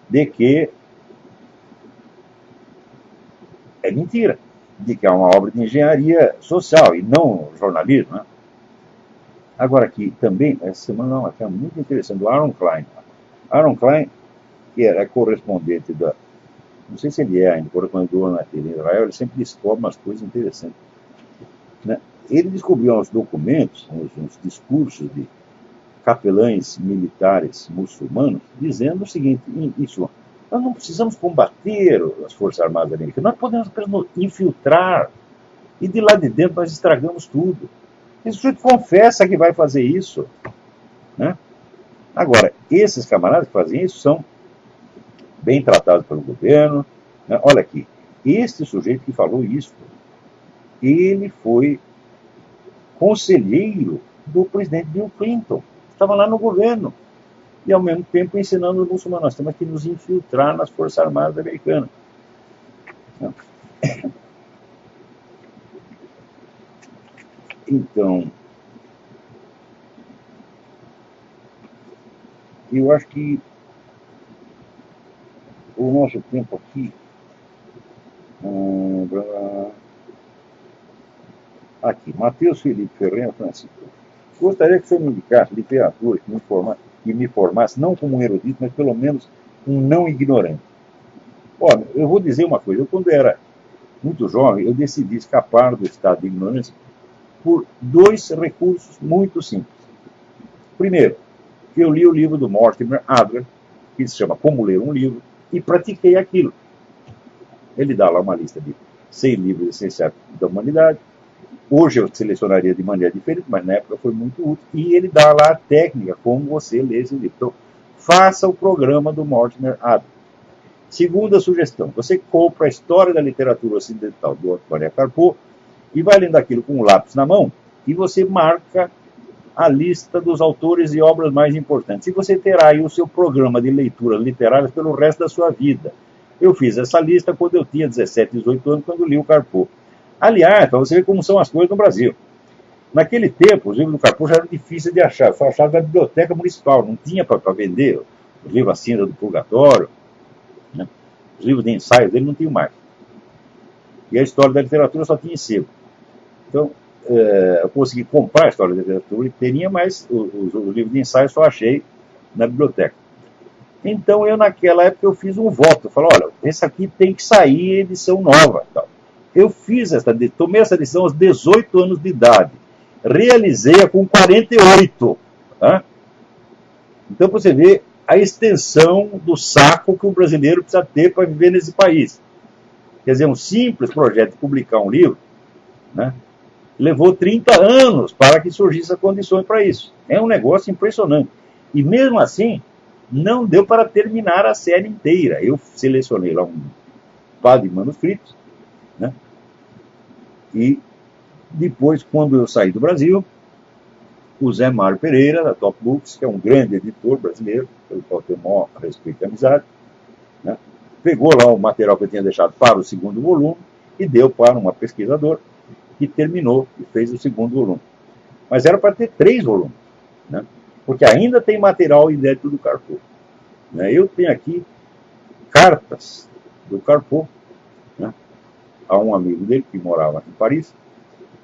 de que é mentira, de que é uma obra de engenharia social e não jornalismo. Né? Agora aqui também, essa semana é uma coisa muito interessante, do Aaron Klein. Aaron Klein, que era correspondente não sei se ele é ainda correspondente na TV em Israel, ele sempre descobre umas coisas interessantes. Né? Ele descobriu uns documentos, uns discursos de capelães militares muçulmanos, dizendo o seguinte, isso, nós não precisamos combater as Forças Armadas americanas, nós podemos apenas infiltrar, e de lá de dentro nós estragamos tudo. Esse sujeito confessa que vai fazer isso. Né? Agora, esses camaradas que fazem isso são bem tratados pelo governo. Né? Olha aqui, este sujeito que falou isso, ele foi conselheiro do presidente Bill Clinton. Estava lá no governo. E, ao mesmo tempo, ensinando os muçulmanos. Nós temos que nos infiltrar nas Forças Armadas americanas. Então, eu acho que o nosso tempo aqui... Aqui, Matheus Felipe Ferreira Francisco. Gostaria que você me indicasse literatura que me formasse, não como um erudito, mas pelo menos um não ignorante. Olha, eu vou dizer uma coisa. Eu, quando era muito jovem, eu decidi escapar do estado de ignorância por dois recursos muito simples. Primeiro, eu li o livro do Mortimer Adler, que se chama Como Ler um Livro, e pratiquei aquilo. Ele dá lá uma lista de 100 livros essenciais da humanidade. Hoje eu selecionaria de maneira diferente, mas na época foi muito útil. E ele dá lá a técnica, como você lê esse livro. Então, faça o programa do Mortimer Adler. Segunda sugestão, você compra a História da Literatura Ocidental do Otto Maria Carpo e vai lendo aquilo com um lápis na mão e você marca a lista dos autores e obras mais importantes. E você terá aí o seu programa de leituras literárias pelo resto da sua vida. Eu fiz essa lista quando eu tinha 17, 18 anos, quando li o Carpo. Aliás, para você ver como são as coisas no Brasil. Naquele tempo, os livros do Carpo já eram difíceis de achar. Só achava na biblioteca municipal, não tinha para vender. Os livros A Cinza do Purgatório, né? Os livros de ensaios dele não tinham mais. E a História da Literatura só tinha em sebo. Então, eu consegui comprar a História da Literatura e teria, mas os livros de ensaio só achei na biblioteca. Então, naquela época, eu fiz um voto. Eu falei, olha, esse aqui tem que sair edição nova. Tal. Eu tomei essa decisão aos 18 anos de idade. Realizei-a com 48. Tá? Então, você vê a extensão do saco que o brasileiro precisa ter para viver nesse país. Quer dizer, um simples projeto de publicar um livro, né, levou 30 anos para que surgissem as condições para isso. É um negócio impressionante. E mesmo assim, não deu para terminar a série inteira. Eu selecionei lá um par de manuscritos, né, e depois, quando eu saí do Brasil, o Zé Mário Pereira, da Top Books, que é um grande editor brasileiro, pelo qual tenho o maior respeito e amizade, né, pegou lá o material que eu tinha deixado para o segundo volume e deu para uma pesquisadora que terminou e fez o segundo volume. Mas era para ter 3 volumes, né, porque ainda tem material inédito do Carpo. Né. Eu tenho aqui cartas do Carpo, né, a um amigo dele que morava em Paris.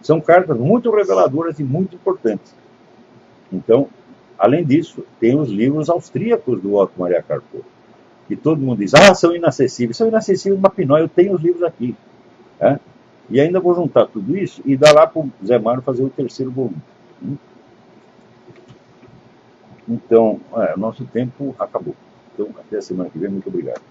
São cartas muito reveladoras e muito importantes. Então, além disso, tem os livros austríacos do Otto Maria Carpo, que todo mundo diz, são inacessíveis. São inacessíveis, mas pinói, eu tenho os livros aqui. Né? E ainda vou juntar tudo isso e dar lá para o Zé Mário fazer o 3º volume. Então, nosso tempo acabou. Então, até a semana que vem. Muito obrigado.